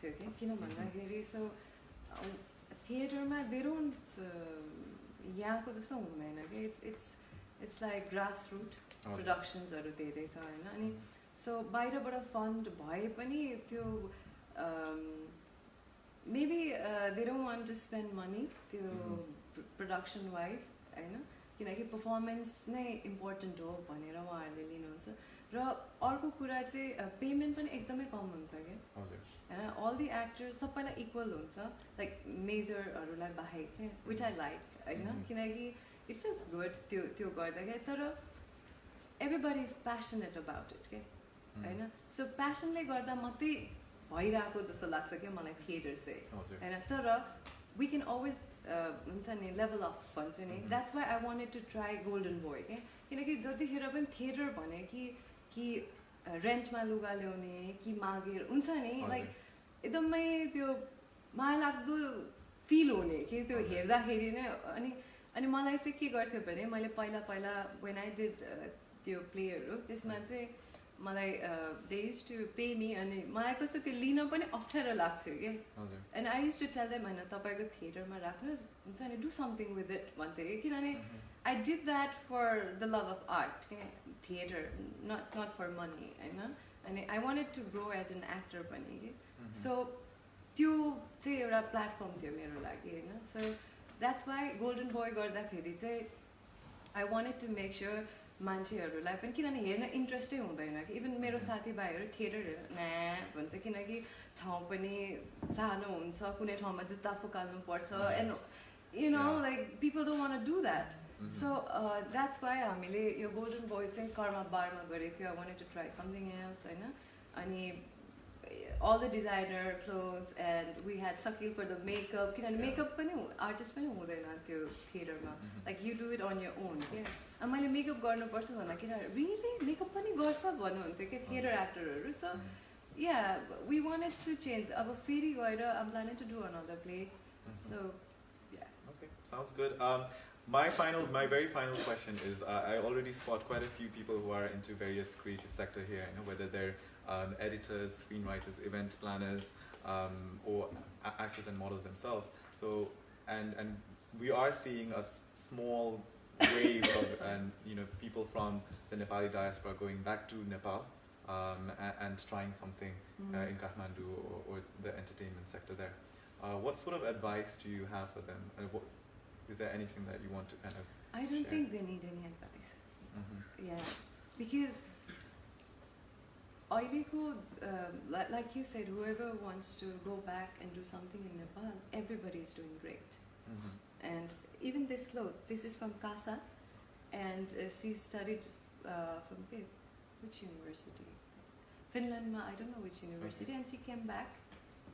थियो के किन भन्दाखेरि so theater-ma they don't यहाँको जस्तो हुँदैन के it's like grassroots productions-हरु धेरै छ हैन अनि so बाहिरबाट fund भए पनि त्यो maybe they don't want to spend money त्यो production wise हैन किनकि performance नै important हो भनेर उहाँहरुले लिनुहुन्छ र अर्को कुरा चाहिँ पेमेन्ट पनि एकदमै कम हुन्छ के हैन all the actors सबैलाई equal हुन्छ like मेजरहरुलाई बाहेक के which I like हैन किनकि it feels good त्यो गर्दा के तर everybody is passionate about it के हैन so passionले गर्दा मात्रै भइराको जस्तो लाग्छ के मलाई थिएटर चाहिँ हैन तर we can always हुन्छ नि level up भन्छ नि that's why I wanted to try Golden Boy के किनकि जतिखेर पनि थिएटर भने कि रेन्टमा लुगा ल्याउने कि मागेर हुन्छ नि लाइक एकदमै त्यो मायालाग्दो फिल हुने कि त्यो हेर्दाखेरि नै अनि मलाई चाहिँ के गर्थ्यो भने मैले पहिला when I did त्यो प्लेहरू त्यसमा चाहिँ मलाई they used to pay me अनि मलाई कस्तो त्यो लिन पनि अप्ठ्यारो लाग्थ्यो के and I used to tell them हैन तपाईको थिएटरमा राख्नुस् हुन्छ नि do something with it भन्थे के किनभने I did that for the love of art theater not for money हैन अनि I wanted to grow as an actor पनि के so त्यो चाहिँ एउटा प्लेटफर्म थियो मेरो लागि हैन so that's why Golden Boy गर्दाखेरि चाहिँ I wanted to make sure मान्छेहरुलाई पनि किनभने हेर्न इन्ट्रेस्टै हुँदैन कि इभन मेरो साथीभाइहरु थिएटर हेर्न ना भन्छ किनकि ठाउँ पनि सानो हुन्छ कुनै ठाउँमा जुत्ता फुकाल्नु पर्छ and you know like people don't want to do that so that's why हामीले यो Golden Boy चाहिँ कर्मा बारमा गरेको थियो I wanted to try something else हैन अनि all the designer clothes and we had Sakil for the makeup किनभने makeup पनि artist पनि हुँदैन त्यो थिएटरमा like you do it on your own के अनि मैले मेकअप गर्नुपर्छ भन्दा किनभने really मेकअप पनि गर्छ भन्नुहुन्थ्यो के theatre एक्टरहरु so yeah we wanted to change अब फेरि गएर I'm planning to do another play so yeah okay sounds good my very final question is I already spot quite a few people who are into various creative sector here you know whether they're editors, screenwriters, event planners, or actors and models themselves. So, and we are seeing a small wave of people from the Nepali diaspora going back to Nepal and trying something in Kathmandu or the entertainment sector there. What sort of advice do you have for them? Is there anything that you want to kind of I don't share? think they need any advice. Yeah, because like you said, whoever wants to go back and do something in Nepal, everybody is doing great. And even this cloth, this is from Casa, and she studied from which university? Finland, I don't know which university, and she came back,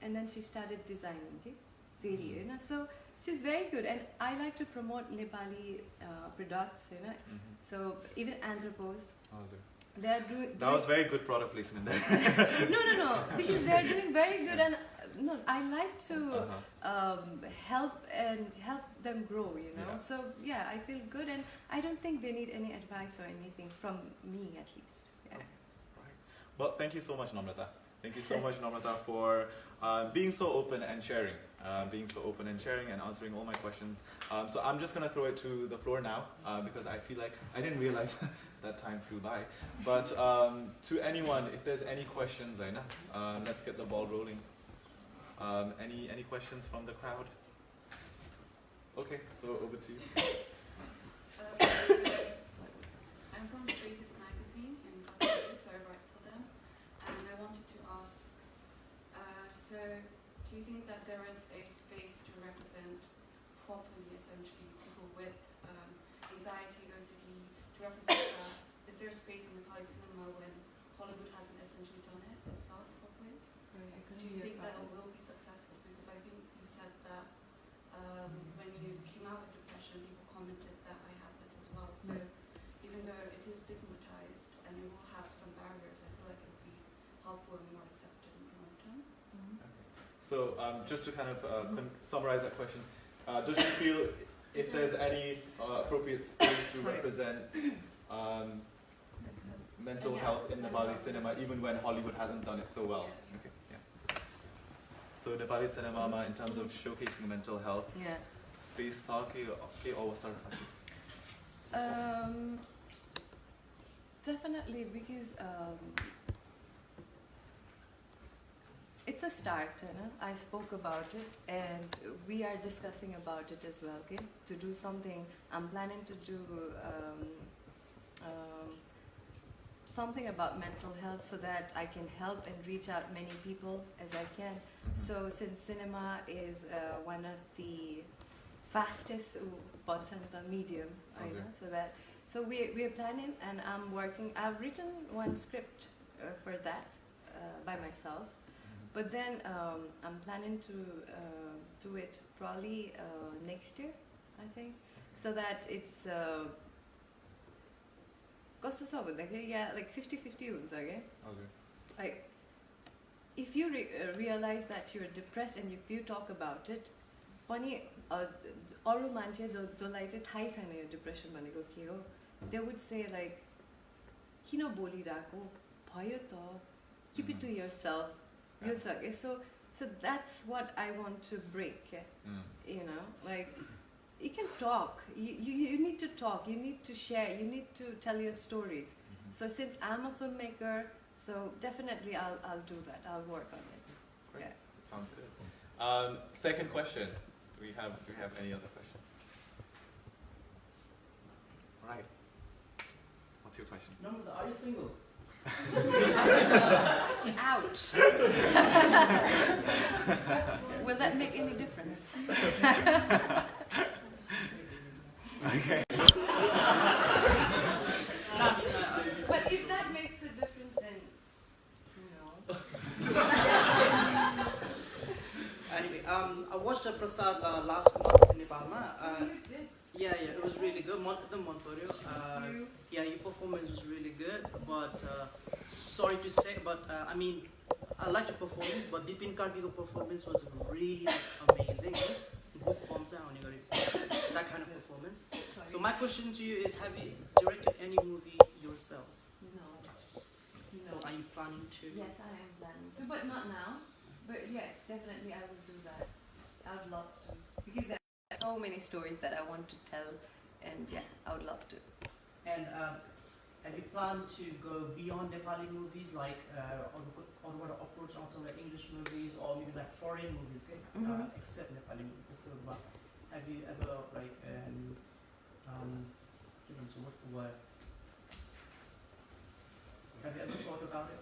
and then she started designing. So she's very good, and I like to promote Nepali products. So even Anthropos. They are doing. That was very good product placement there. No, because they are doing very good, and no, I like to help them grow, you know. Yeah. So yeah, I feel good, and I don't think they need any advice or anything from me, at least. Yeah. Right. Well, thank you so much, Namrata. Thank you so much, Namrata, for being so open and sharing, and answering all my questions. So I'm just gonna throw it to the floor now because I feel like I didn't realize that time flew by. But to anyone, if there's any questions, Zaina, let's get the ball rolling. Any questions from the crowd? Okay, so over to you. I'm from Spaces magazine in Nepali, so I write for them. And I wanted to ask, so do you think that there is a space to represent properly, essentially, people with anxiety, OCD, to represent that? Is there a space in Nepali cinema when Hollywood hasn't essentially done it itself properly? Sorry, I couldn't Do you hear think that it properly. will be successful? Because I think you said that when you came out of depression, people commented that I have this as well. So even though it is stigmatized and it will have some barriers, I feel like it will be helpful and more accepted in the long term. So just to kind of summarize that question, does you feel if there's any appropriate space to represent mental health in Nepali cinema, even when Hollywood hasn't done it so well? Yeah. Okay, yeah. So Nepali cinema, in terms of showcasing mental health, Yeah. space ke awasar cha ke? Definitely, because it's a start, you know. I spoke about it, and we are discussing about it as well. Okay, to do something, I'm planning to do something about mental health, so that I can help and reach out many people as I can. So since cinema is one of the fastest medium, you know, so we are planning, and I'm working. I've written one script for that by myself, but then I'm planning to do it probably next year, I think, so that it's like 50-50 हुन्छ के. Like, if you realize that you're depressed and if you talk about it, पनि अरू मान्छे जसलाई चाहिँ थाहै छैन यो depression भनेको के हो, they would say like, किन बोलिरहेको भयो त, keep it to yourself. यो छ के. So that's what I want to break, you know, like, you can talk, you need to talk, you need to share, you need to tell your stories. So since I'm a filmmaker, so definitely I'll do that, I'll work on it. Great. Yeah. That sounds good. Second question. Do we have any other questions? All right. What's your question? No, are you single? Ouch. Will that make any difference? Okay. But if that makes a difference, then no. Anyway, I watched the PRASAD last month in Nepal. You did. Yeah, it was really good. Yeah, your performance was really good. But sorry to say, but I mean, I liked your performance, but Deepin Karki's performance was really amazing. Goosebumps, that kind of performance. Sorry. So my question to you is, have you directed any movie yourself? No. Or are you planning to? Yes, I am planning to, but not now. But yes, definitely I will do that. I would love to, because there are so many stories that I want to tell, and yeah, I would love to. And have you planned to go beyond Nepali movies, like or what approach also like English movies or maybe like foreign movies, except Nepali movies? Have you ever like so what's the word? Have you ever thought about it?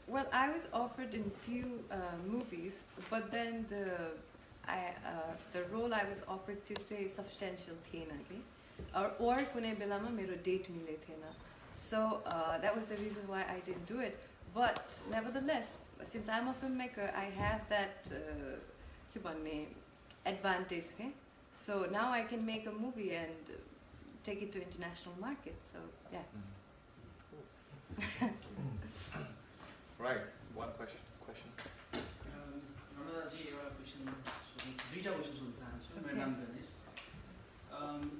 Well, I was offered in few movies, but then the role I was offered to say substantial थिएन के, or कुनै बेलामा मेरो date मिले थिएन. So that was the reason why I didn't do it. But nevertheless, since I'm a filmmaker, I have that के भन्ने advantage के. So now I can make a movie and take it to international markets. So yeah. Right. One question. Question सोध्न चाहन्छु मेरो नाम गणेश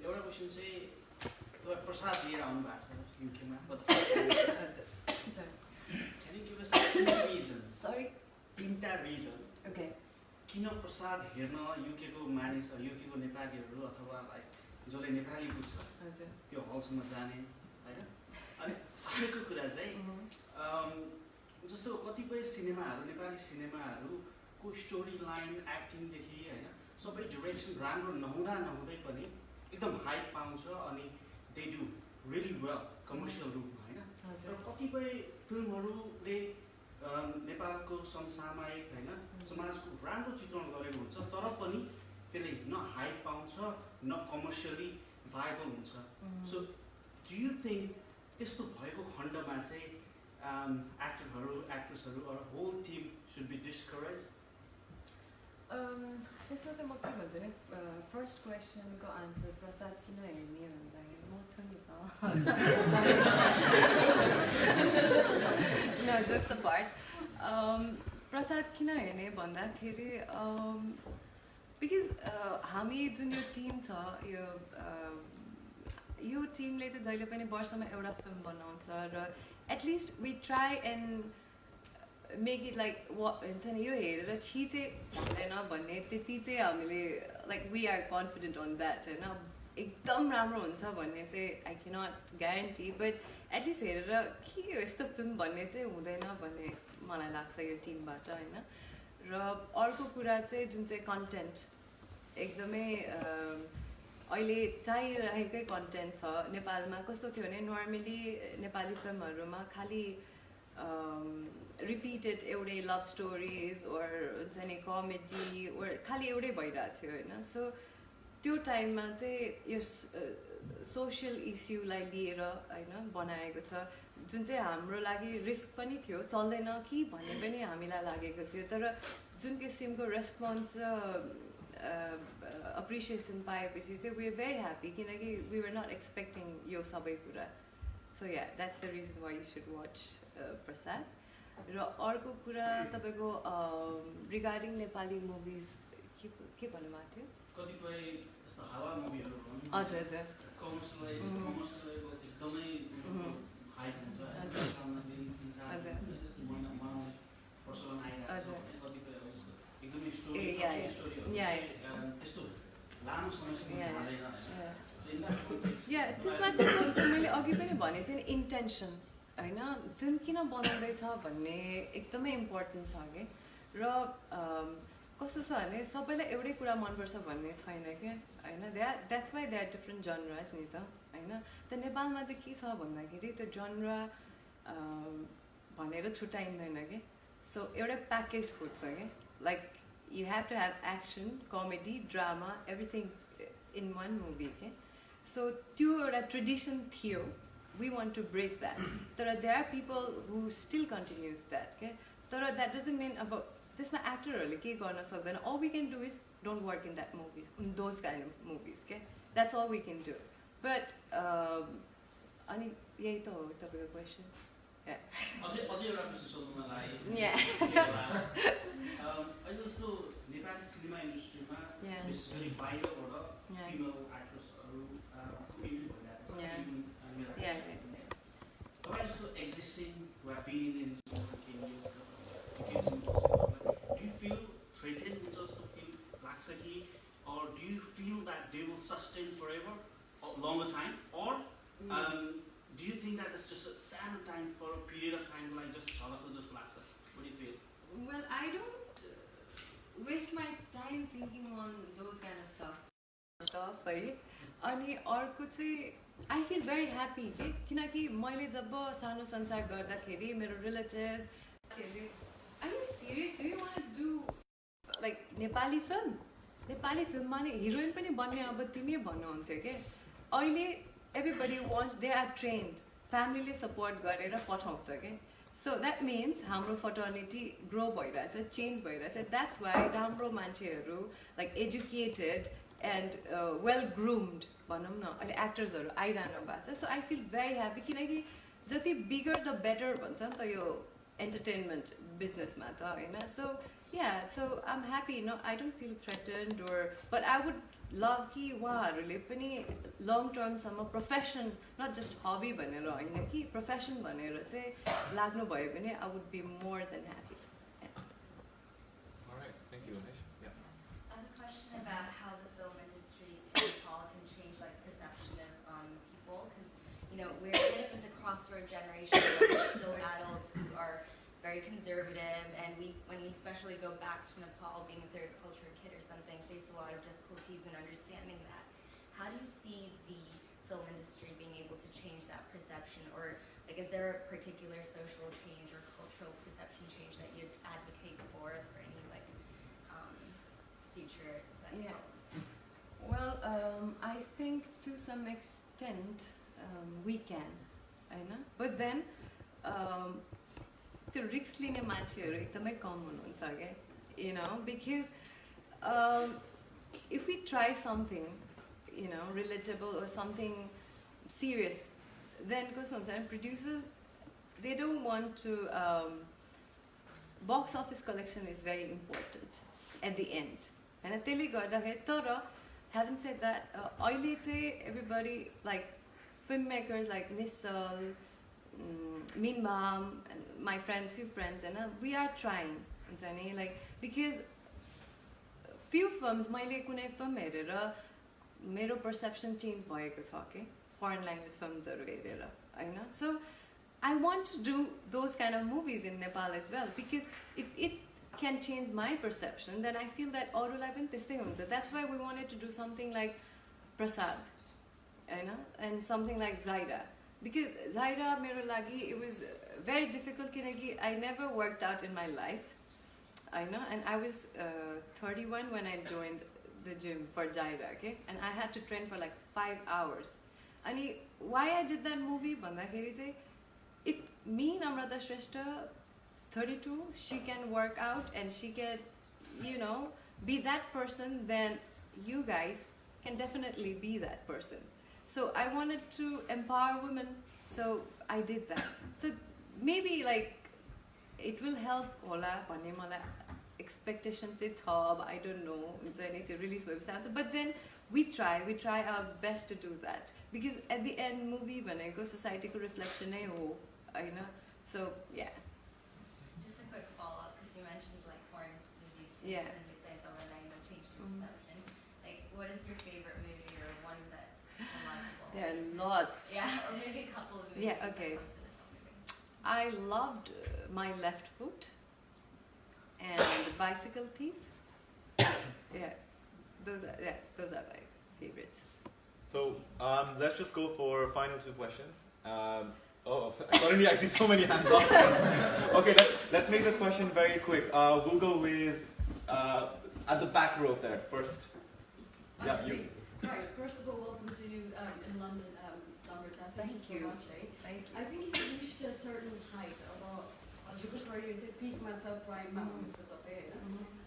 एउटा question चाहिँ तपाईँ प्रसाद लिएर आउनु भएको छ युकेमा can you give us reasons Sorry. तीनटा रिजन Okay. किन प्रसाद हेर्न युकेको मानिसहरू युकेको नेपालीहरू अथवा लाइक जसले नेपाली बुझ्छ त्यो हलसम्म जाने होइन अनि अर्को कुरा चाहिँ जस्तो कतिपय सिनेमाहरू नेपाली सिनेमाहरूको स्टोरी लाइन एक्टिङदेखि होइन सबै डिरेक्सन राम्रो नहुँदै पनि एकदम हाइप पाउँछ अनि they do really well commercial रूपमा होइन तर कतिपय फिल्महरूले नेपालको समसामयिक होइन समाजको राम्रो चित्रण गरेको हुन्छ तर पनि त्यसले न हाइप पाउँछ न कमर्सियली भाइबल हुन्छ सो डु यु थिङ्क त्यस्तो भएको खण्डमा चाहिँ एक्टरहरू एक्ट्रेसहरू or whole team should be discourage त्यसमा चाहिँ म के भन्छु भने फर्स्ट क्वेसनको आन्सर प्रसाद किन हेर्ने भन्दाखेरि म छु नि त न जोक्स अपार्ट प्रसाद किन हेर्ने भन्दाखेरि बिकज हामी जुन यो टिम छ यो टिमले चाहिँ जहिले पनि वर्षमा एउटा फिल्म बनाउँछ र at least we try and make it like हुन्छ नि यो हेरेर छि चाहिँ भन्दैन भन्ने त्यति चाहिँ हामीले like we are confident on that होइन एकदम राम्रो हुन्छ भन्ने चाहिँ I cannot guarantee but at least हेरेर के हो यस्तो फिल्म भन्ने चाहिँ हुँदैन भन्ने मलाई लाग्छ यो टिमबाट होइन र अर्को कुरा चाहिँ जुन चाहिँ कन्टेन्ट एकदमै अहिले चाहिरहेकै कन्टेन्ट छ नेपालमा कस्तो थियो भने नर्मली नेपाली फिल्महरूमा खालि रिपिटेड एउटै लभ स्टोरिज ओर हुन्छ नि कमेडी ओर खालि एउटै भइरहेको थियो होइन सो त्यो टाइममा चाहिँ यो सोसियल इस्युलाई लिएर होइन बनाएको छ जुन चाहिँ हाम्रो लागि रिस्क पनि थियो चल्दैन कि भन्ने पनि हामीलाई लागेको थियो तर जुन किसिमको रेस्पोन्स अप्रिसिएसन पाएपछि चाहिँ वी आर भेरी ह्याप्पी किनकि वी वर नट एक्सपेक्टिङ यो सबै कुरा so yeah that's the reason why you should watch Prasad र अर्को कुरा तपाईँको रिगार्डिङ नेपाली मुभिज के भन्नुभएको थियो कतिपय यस्तो हावा मुभीहरू हजुर हजुर एकदमै हाइप हुन्छ एकदमै त्यस्तो लामो समयसम्म त्यसमा चाहिँ कस्तो मैले अघि पनि भनेको थिएँ नि इन्टेन्सन होइन फिल्म किन बनाउँदैछ भन्ने एकदमै इम्पोर्टेन्ट छ कि र कस्तो छ भने सबैलाई एउटै कुरा मनपर्छ भन्ने छैन क्या होइन that's why they are different genres नि त होइन त नेपालमा चाहिँ के छ भन्दाखेरि त्यो जनरा भनेर छुट्याइँदैन कि सो एउटै प्याकेज खोज्छ कि like you have to have action comedy drama everything in one movie के सो त्यो एउटा ट्रेडिसन थियो we want to break that तर there are people who still continues that के तर द्याट डजन्ट मिन अब त्यसमा एक्टरहरूले के गर्न सक्दैन all we can do is don't work in that movies in those kind of movies के that's all we can do but अनि यही त हो तपाईँको क्वेसन अझै एउटा प्रश्न सोध्नुमा लाग्यो अहिले जस्तो नेपाली सिनेमा इन्डस्ट्रीमा विशेष गरी बाहिरबाट फिमेल एक्ट्रेसहरू इन्ट्री भइरहेको छ तपाईँ जस्तो existing do you feel threatened with just to feel Laksaki, or do you feel that they will sustain forever or longer time, or do you think that it's just a sad time for a period of time like just Chalako, just Laksa? What do you feel? Well, I don't waste my time thinking on those kind of stuff. है अनि अर्को चाहिँ आई feel very happy के किनकि मैले जब सानो संसार गर्दाखेरि मेरो relatives Are you serious? Do you want to do like Nepali फिल्ममा नि हिरोइन पनि बन्ने अब तिमी भन्नुहुन्थ्यो के अहिले everybody wants they are trained फ्यामिलीले सपोर्ट गरेर पठाउँछ के सो द्याट मिन्स हाम्रो फर्टर्निटी ग्रो भइरहेछ चेन्ज भइरहेछ द्याट्स वाइ राम्रो मान्छेहरू like educated and well groomed भनौँ न अहिले एक्टर्सहरू आइरहनु भएको छ सो आई फिल भेरी ह्याप्पी किनकि जति बिगर द बेटर भन्छ नि त यो एन्टरटेनमेन्ट बिजनेसमा त होइन सो Yeah, so I'm happy. No, I don't feel threatened but I would love कि उहाँहरूले पनि long term सम्म profession, not just hobby भनेर होइन कि profession भनेर चाहिँ लाग्नु भयो भने I would be more than happy. All right, thank you, Anish. Yeah. I have a question about how the film industry in Nepal can change like perception of people, because we're kind of in the crossroad generation where we're still adults who are very conservative, and when we especially go back to Nepal, being a third culture kid or something, face a lot of difficulties in understanding that. How do you see the film industry being able to change that perception, or like is there a particular social change or cultural perception change that you'd advocate for any like future like Yeah. films? Well, I think to some extent we can, होइन, but then त्यो risk लिने मान्छेहरू एकदमै कम हुनुहुन्छ क्या, because if we try something relatable or something serious, then कस्तो हुन्छ भने producers, they don't want to box office collection is very important at the end, होइन, त्यसले गर्दाखेरि. तर having said that, अहिले चाहिँ everybody like filmmakers like Nissal, Mean Mom, and my friends, few friends, and we are trying, like, because few films, मैले कुनै film हेरेर मेरो perception change भएको छ के foreign language filmsहरू हेरेर, होइन. So I want to do those kind of movies in Nepal as well, because if it can change my perception, then I feel that अरूलाई पनि त्यस्तै हुन्छ. That's why we wanted to do something like PRASAD, and something like Zaira. Because Zaira, मेरो लागि, it was very difficult किनकि I never worked out in my life, and I was 31 when I joined the gym for Zaira, okay, and I had to train for like 5 hours. And why I did that movie भन्दाखेरि चाहिँ, if me, Namrata Shrestha, 32, she can work out and she can, be that person, then you guys can definitely be that person. So I wanted to empower women, so I did that. So maybe like it will help होला भन्ने मलाई expectation चाहिँ छ, I don't know, हुन्छ नि त्यो release भएपछि. But then we try our best to do that, because at the end movie भनेको society को reflection नै हो, होइन. So yeah. Just a quick follow-up, because you mentioned like foreign movies. Yeah. And you said that changed your perception. Like, what is your favorite movie or one that a lot of people? There are lots. Yeah, or maybe a couple of movies. Yeah, okay. That come to the top of your I loved My Left Foot and Bicycle Thief. Yeah, those are my favorites. So let's just go for final 2 questions. Suddenly I see so many hands up. Okay, let's make the question very quick. We'll go with at the back row there first. Yeah, you. Right, first of all, welcome to you in London, Namrata. Thank you so much. Thank you. I think you reached a certain height about, as you could probably say, peak myself prime mountains with the pay.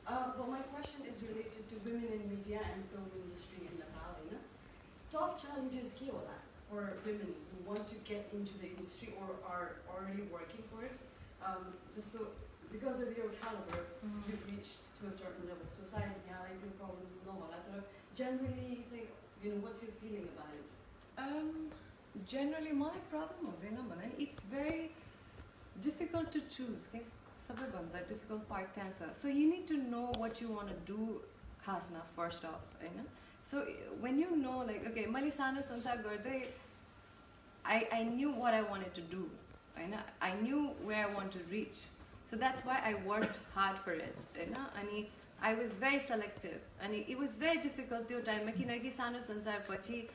But my question is related to women in media and film industry in Nepal. Top challenges ke hola for women who want to get into the industry or are already working for it. Just so, because of your caliber, you've reached to a certain level. Society, yeah, like your problems, no, generally, what's your feeling about it? Generally, my problem हुँदैन, it's very difficult to choose, okay? सबैभन्दा difficult part त्यहाँ छ. So you need to know what you want to do खासमा first off, होइन. So when you know, like, okay, मैले सानो संसार गर्दै I knew what I wanted to do, होइन. I knew where I want to reach. So that's why I worked hard for it, होइन. अनि I was very selective, and it was very difficult त्यो टाइममा किनकि सानो संसार पछि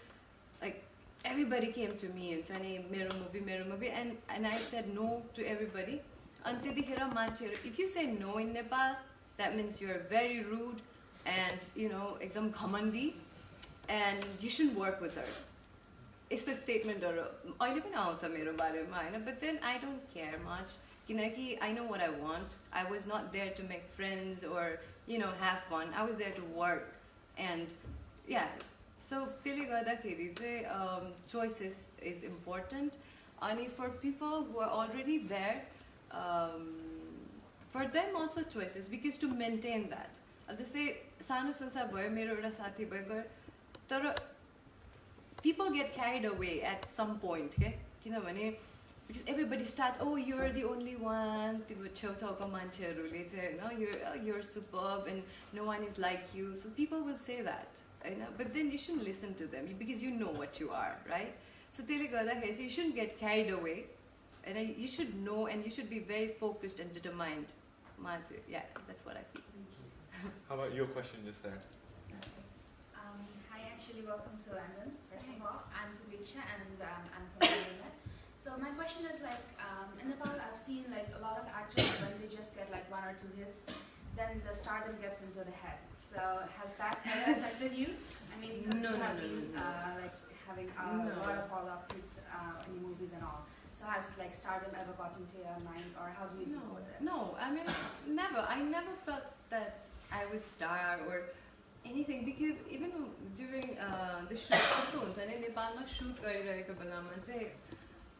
like everybody came to me and said मेरो movie, and I said no to everybody. अनि त्यतिखेर मान्छेहरू, if you say no in Nepal, that means you're very rude and एकदम घमण्डी, and you shouldn't work with her. यस्तो स्टेटमेन्टहरू अहिले पनि आउँछ मेरो बारेमा, होइन. But then I don't care much किनकि I know what I want. I was not there to make friends or have fun. I was there to work, and yeah. So त्यसले गर्दाखेरि चाहिँ choices is important. And for people who are already there, for them also choices, because to maintain that. अब जस्तै सानो संसार भयो, मेरो एउटा साथी भयो, तर people get carried away at some point, के किनभने because everybody starts, oh, you're the only one, त्यो छेउछाउको मान्छेहरूले चाहिँ हैन, you're superb and no one is like you, so people will say that, Hahn, but then you shouldn't listen to them because you know what you are, right? So त्यसले गर्दाखेरि चाहिँ you shouldn't get carried away, and you should know and you should be very focused and determined. Yeah, that's what I feel. How about your question just there? Hi, actually, welcome to London. First of all, I'm Subiksha and I'm from London. So my question is like, in Nepal, I've seen like a lot of actors when they just get like 1 or 2 hits, then the stardom gets into the head. So has that ever affected you? I mean, because you have been like having a lot of follow-up hits in movies and all. So has like stardom ever got into your mind, or how do you deal with it? No, I mean, never. I never felt that I was star or anything, because even during the shoot, in Nepal, shoot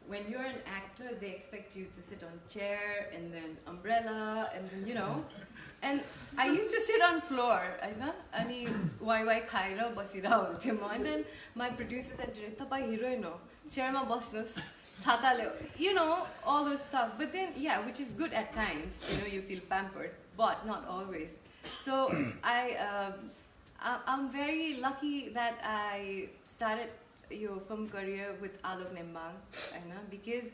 when you're an actor, they expect you to sit on chair and then umbrella and then, you know. And I used to sit on floor, अनि वाइ खाएर बसिरा हुन्थ्यो म. And then my producer said, "तपाईं heroine हो, chairमा बस्नुस्, छाताले," you know, all this stuff. But then, yeah, which is good at times, you know, you feel pampered, but not always. So I'm very lucky that I started your film career with Alok Nembang, because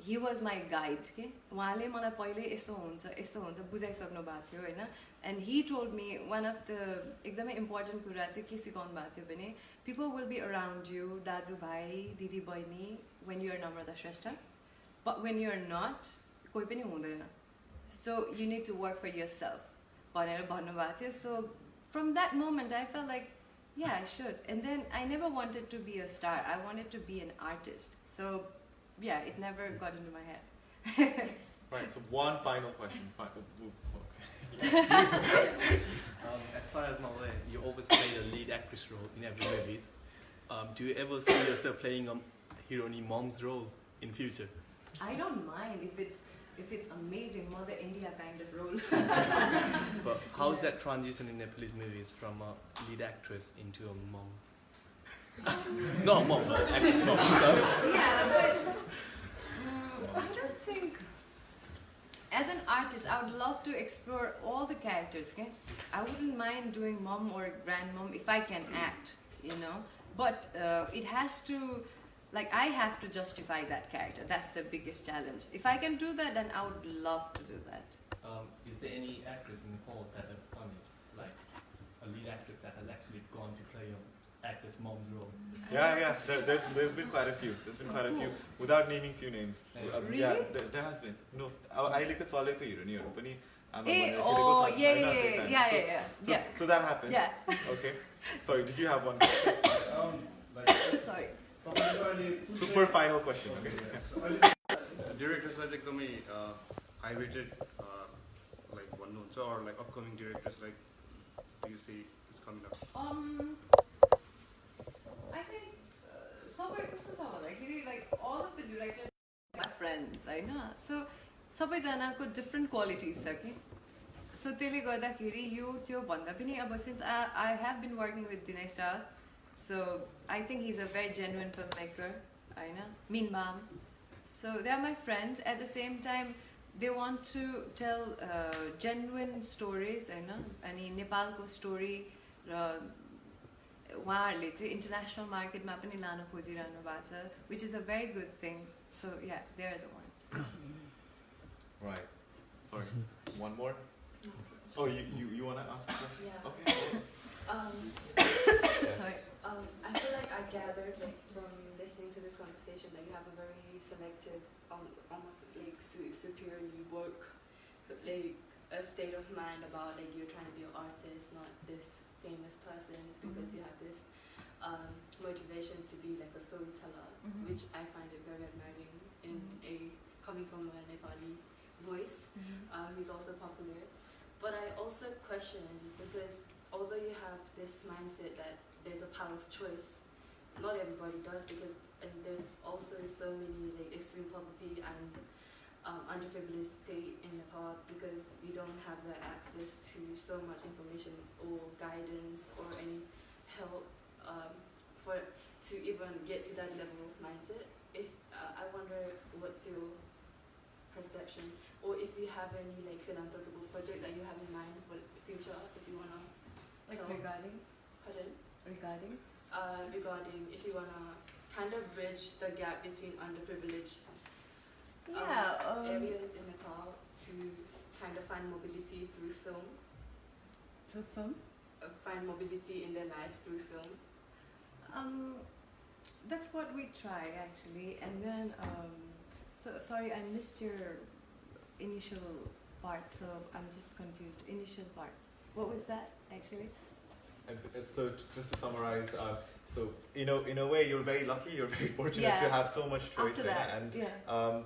he was my guide. उहाँले मलाई पहिले यस्तो हुन्छ बुझाइसक्नु भएको थियो हैन. And he told me one of the एकदमै important कुरा चाहिँ के सिकाउनु भएको थियो भने, people will be around you, दाजु भाइ, दिदी बहिनी, when you are Namrata Shrestha, but when you are not, कोही पनि हुँदैन. So you need to work for yourself भनेर भन्नुभएको थियो. So from that moment I felt like, yeah, I should. And then I never wanted to be a star. I wanted to be an artist. So yeah, it never got into my head. Right, so one final question. As far as I'm aware, you always play the lead actress role in every movie. Do you ever see yourself playing a heroine mom's role in future? I don't mind if it's amazing, Mother India kind of role. But how's that transition in Nepalese movies from a lead actress into a mom? Not mom, actress mom. Sorry. Yeah, but I don't think. As an artist, I would love to explore all the characters. Okay, I wouldn't mind doing mom or grandmom if I can act, you know. But it has to, like, I have to justify that character. That's the biggest challenge. If I can do that, then I would love to do that. Is there any actress in Nepal that has done it, like a lead actress that has actually gone to play a actress mom's role? Yeah. There's been quite a few. Without naming few names. Really? Yeah, there has been. No, I like it. So I like the पनि. Yeah. So that happened. Yeah. Okay. Sorry, did you have one? Sorry. Super final question. Okay. Directors like एकदमै high rated like भन्नुहुन्छ or like upcoming directors like do you see is coming up? I think like all of the directors are my friends, I know. So सबैजनाको different qualities छ कि. So त्यसले गर्दाखेरि यो त्यो भन्दा पनि अब since I have been working with Dinesh Rao, so I think he's a very genuine filmmaker, I know. Mean Mom. So they are my friends. At the same time, they want to tell genuine stories, I know. अनि नेपालको story उहाँहरूले चाहिँ international market मा पनि लान खोजिरहनु भएको छ, which is a very good thing. So yeah, they are the ones. Right. Sorry. One more. Oh, you wanna ask a question? Yeah. Okay. Sorry. I feel like I gathered like from listening to this conversation that you have a very selective, almost like superiorly work, like a state of mind about like you're trying to be an artist, not this famous person, because you have this motivation to be like a storyteller, which I find it very admiring in coming from a Nepali voice, who's also popular. But I also question, because although you have this mindset that there's a power of choice, not everybody does, because and there's also so many like extreme poverty and underprivileged state in Nepal because we don't have the access to so much information or guidance or any help for to even get to that level of mindset. If I wonder what's your perception, or if you have any like philanthropical project that you have in mind for the future, if you wanna Like help. regarding? Pardon? Regarding? Regarding if you wanna kind of bridge the gap between underprivileged Yeah. areas in Nepal to kind of find mobility through film, So film? find mobility in their life through film. That's what we try actually, and then so sorry I missed your initial part, so I'm just confused. Initial part. What was that actually? And so just to summarize, so in a way you're very lucky, you're very fortunate to Yeah. have so much choice After in that, it. And yeah.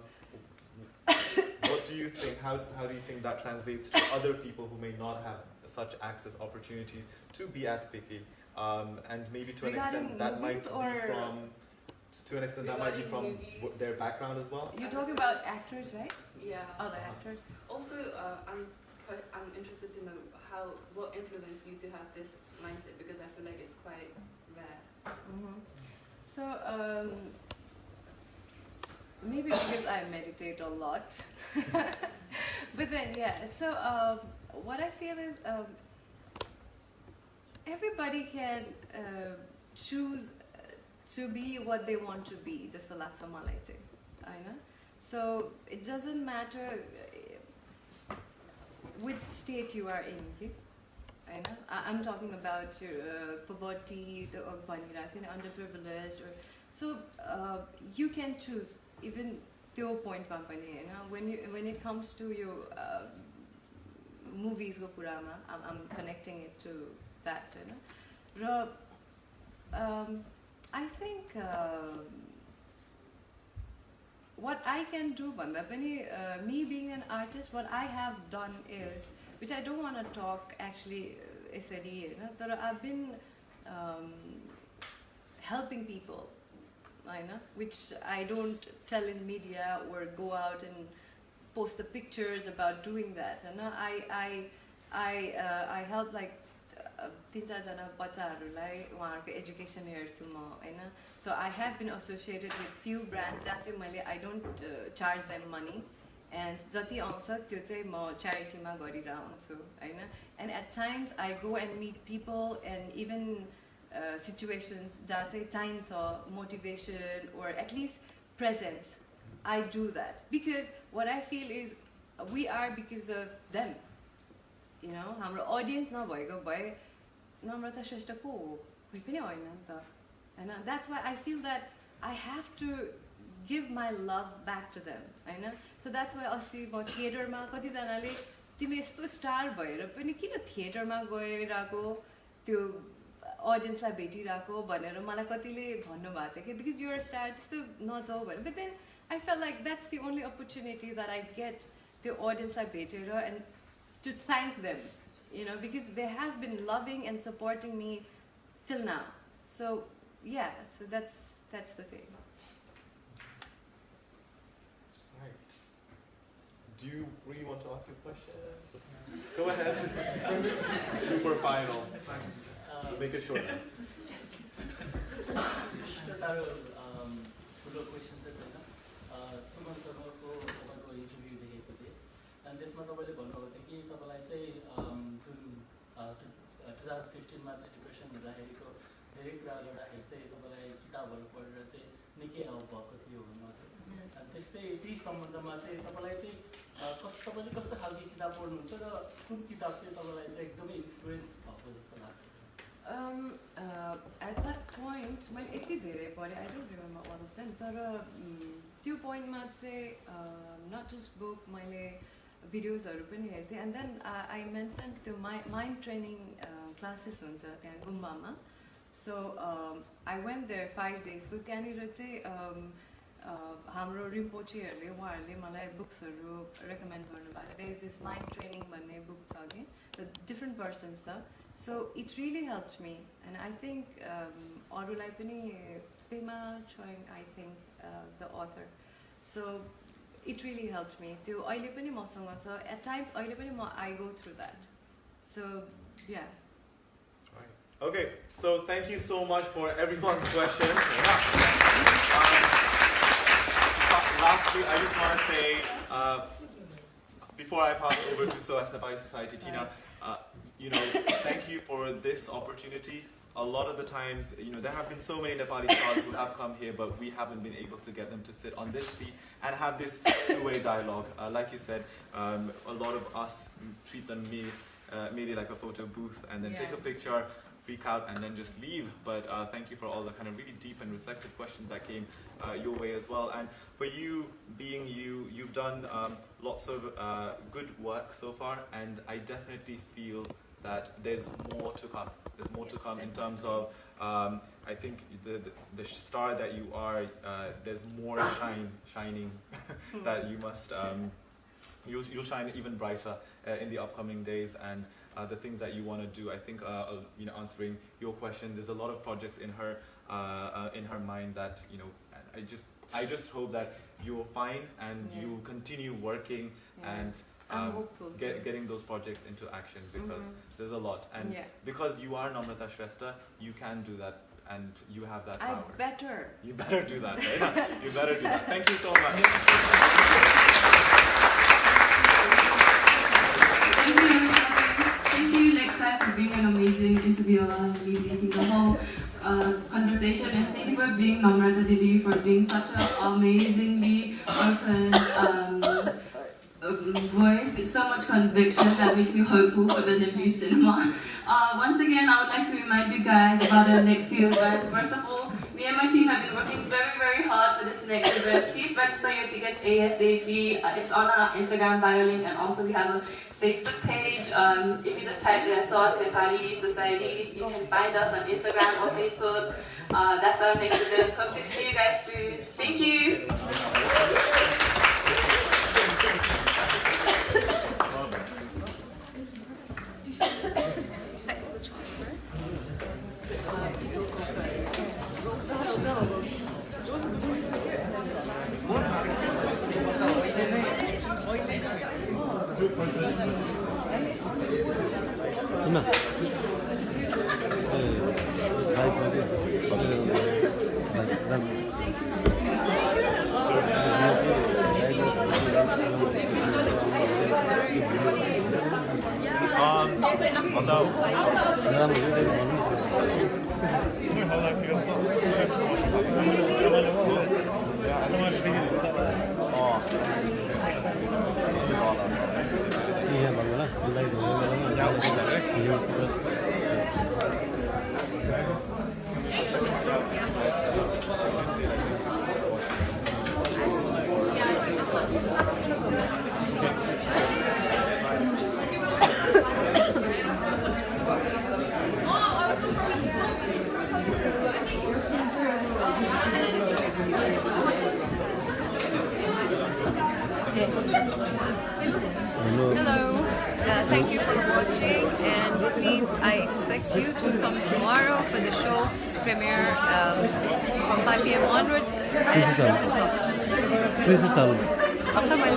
what do you think? How do you think that translates to other people who may not have such access opportunities to be as picky? And maybe to an Regarding extent that might movies be or- from. To an extent, that might be from Regarding movies. their background as well. You're talking about actors, right? Yeah. Other actors. Also, I'm interested to know what influenced you to have this mindset, because I feel like it's quite rare. So maybe because I meditate a lot, but then yeah. So what I feel is everybody can choose to be what they want to be. Just a laksa malai chai, Hahn? So it doesn't matter which state you are in. Hahn? I'm talking about poverty, the underprivileged, or so you can choose even त्यो point मा पनि हैन. When it comes to your movies को कुरामा, I'm connecting it to that, Hahn? Raw I think what I can do भन्दा पनि me being an artist, what I have done is, which I don't want to talk actually यसरी हैन, तर I've been helping people, Hahn, which I don't tell in media or go out and post the pictures about doing that, Hahn. I help like 3-4 जना बच्चाहरूलाई उहाँहरूको education हेर्छु म, हैन. So I have been associated with few brands जहाँ चाहिँ मैले I don't charge them money, and जति आउँछ त्यो चाहिँ म च्यारिटीमा गरिरहेको हुन्छु, हैन. And at times I go and meet people and even situations जहाँ चाहिँ चाहिन्छ motivation or at least presence. I do that because what I feel is we are because of them. You know, हाम्रो audience नभएको भए नम्रता श्रेष्ठ को हो, कोही पनि होइन नि त, हैन. That's why I feel that I have to give my love back to them, Hahn. So that's why अस्ति म थिएटरमा कतिजनाले तिमी यस्तो स्टार भएर पनि किन थिएटरमा गइरहेको त्यो अडियन्सलाई भेटिरहेको भनेर मलाई कतिले भन्नुभएको थियो कि because you're a star त्यस्तो नजाऊ भनेर. But then I felt like that's the only opportunity that I get त्यो अडियन्सलाई भेटेर and to thank them, you know, because they have been loving and supporting me till now. So yeah, so that's the thing. Right. Do you really want to ask a question? Go ahead. Super final. Make it short. साह्रो ठुलो question त छैन. सुमन शर्माको तपाईँको interview देखेको थिएँ अनि त्यसमा तपाईँले भन्नुभएको थियो कि तपाईँलाई चाहिँ जुन 2015मा चाहिँ डिप्रेसन हुँदाखेरिको धेरै कुरा गर्दाखेरि चाहिँ तपाईँलाई किताबहरू पढेर चाहिँ निकै हेल्प भएको थियो भन्नुभएको थियो. अनि त्यस्तै त्यही सम्बन्धमा चाहिँ तपाईँलाई चाहिँ तपाईँले कस्तो खालको किताब पढ्नुहुन्छ र कुन किताब चाहिँ तपाईँलाई चाहिँ एकदमै इन्फ्लुएन्स भएको जस्तो लाग्छ? At that point, मैले यति धेरै पढेँ, I don't remember all of them, तर त्यो पोइन्टमा चाहिँ not just book, मैले भिडियोजहरू पनि हेर्थेँ. And then I mentioned त्यो mind training classes हुन्छ त्यहाँ गुम्बामा. So I went there 5 days को. त्यहाँनिर चाहिँ हाम्रो रिम्पोचेहरूले उहाँहरूले मलाई बुक्सहरू रेकमेन्ड गर्नुभएको. There is this mind training भन्ने बुक छ कि, the different versions छ. So it really helped me, and I think अरूलाई पनि Pema Choing, I think the author. So it really helped me. त्यो अहिले पनि मसँग छ. At times अहिले पनि I go through that. So yeah. Okay, so thank you so much for everyone's questions. Lastly, I just want to say, before I pass over to SOAS Nepali Society, Tina, thank you for this opportunity. A lot of the times, there have been so many Nepali stars who have come here, but we haven't been able to get them to sit on this seat and have this two-way dialogue. Like you said, a lot of us treat them merely like a photo booth and then take a picture, freak out, and then just leave. But thank you for all the kind of really deep and reflective questions that came your way as well. And for you, being you've done lots of good work so far, and I definitely feel that there's more to come. There's more to come in terms of, I think the star that you are, there's more shining that you must, you'll shine even brighter in the upcoming days, and the things that you want to do. I think, answering your question, there's a lot of projects in her mind that, I just hope that you'll find and you'll continue working and getting those projects into action, because there's a lot, and because you are Namrata Shrestha, you can do that, and you have that power. You better do that, right? You better do that. Thank you so much. Thank you, Lexa, for being an amazing interviewer and mediating the whole conversation, and thank you for being Namrata Didi, for being such an amazingly open voice. It's so much conviction that makes me hopeful for the Nepali cinema. Once again, I would like to remind you guys about the next few events. First of all, me and my team have been working very, very hard for this next event. Please register your tickets ASAP. It's on our Instagram bio link, and also we have a Facebook page. If you just type in SOAS Nepali Society, you can find us on Instagram or Facebook. That's our next event. Hope to see you guys soon. Thank you. Hello, thank you for watching, and please, I expect you to come tomorrow for the show premiere from 5 p.m. onwards at Princess Salon. After my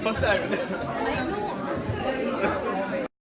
First time.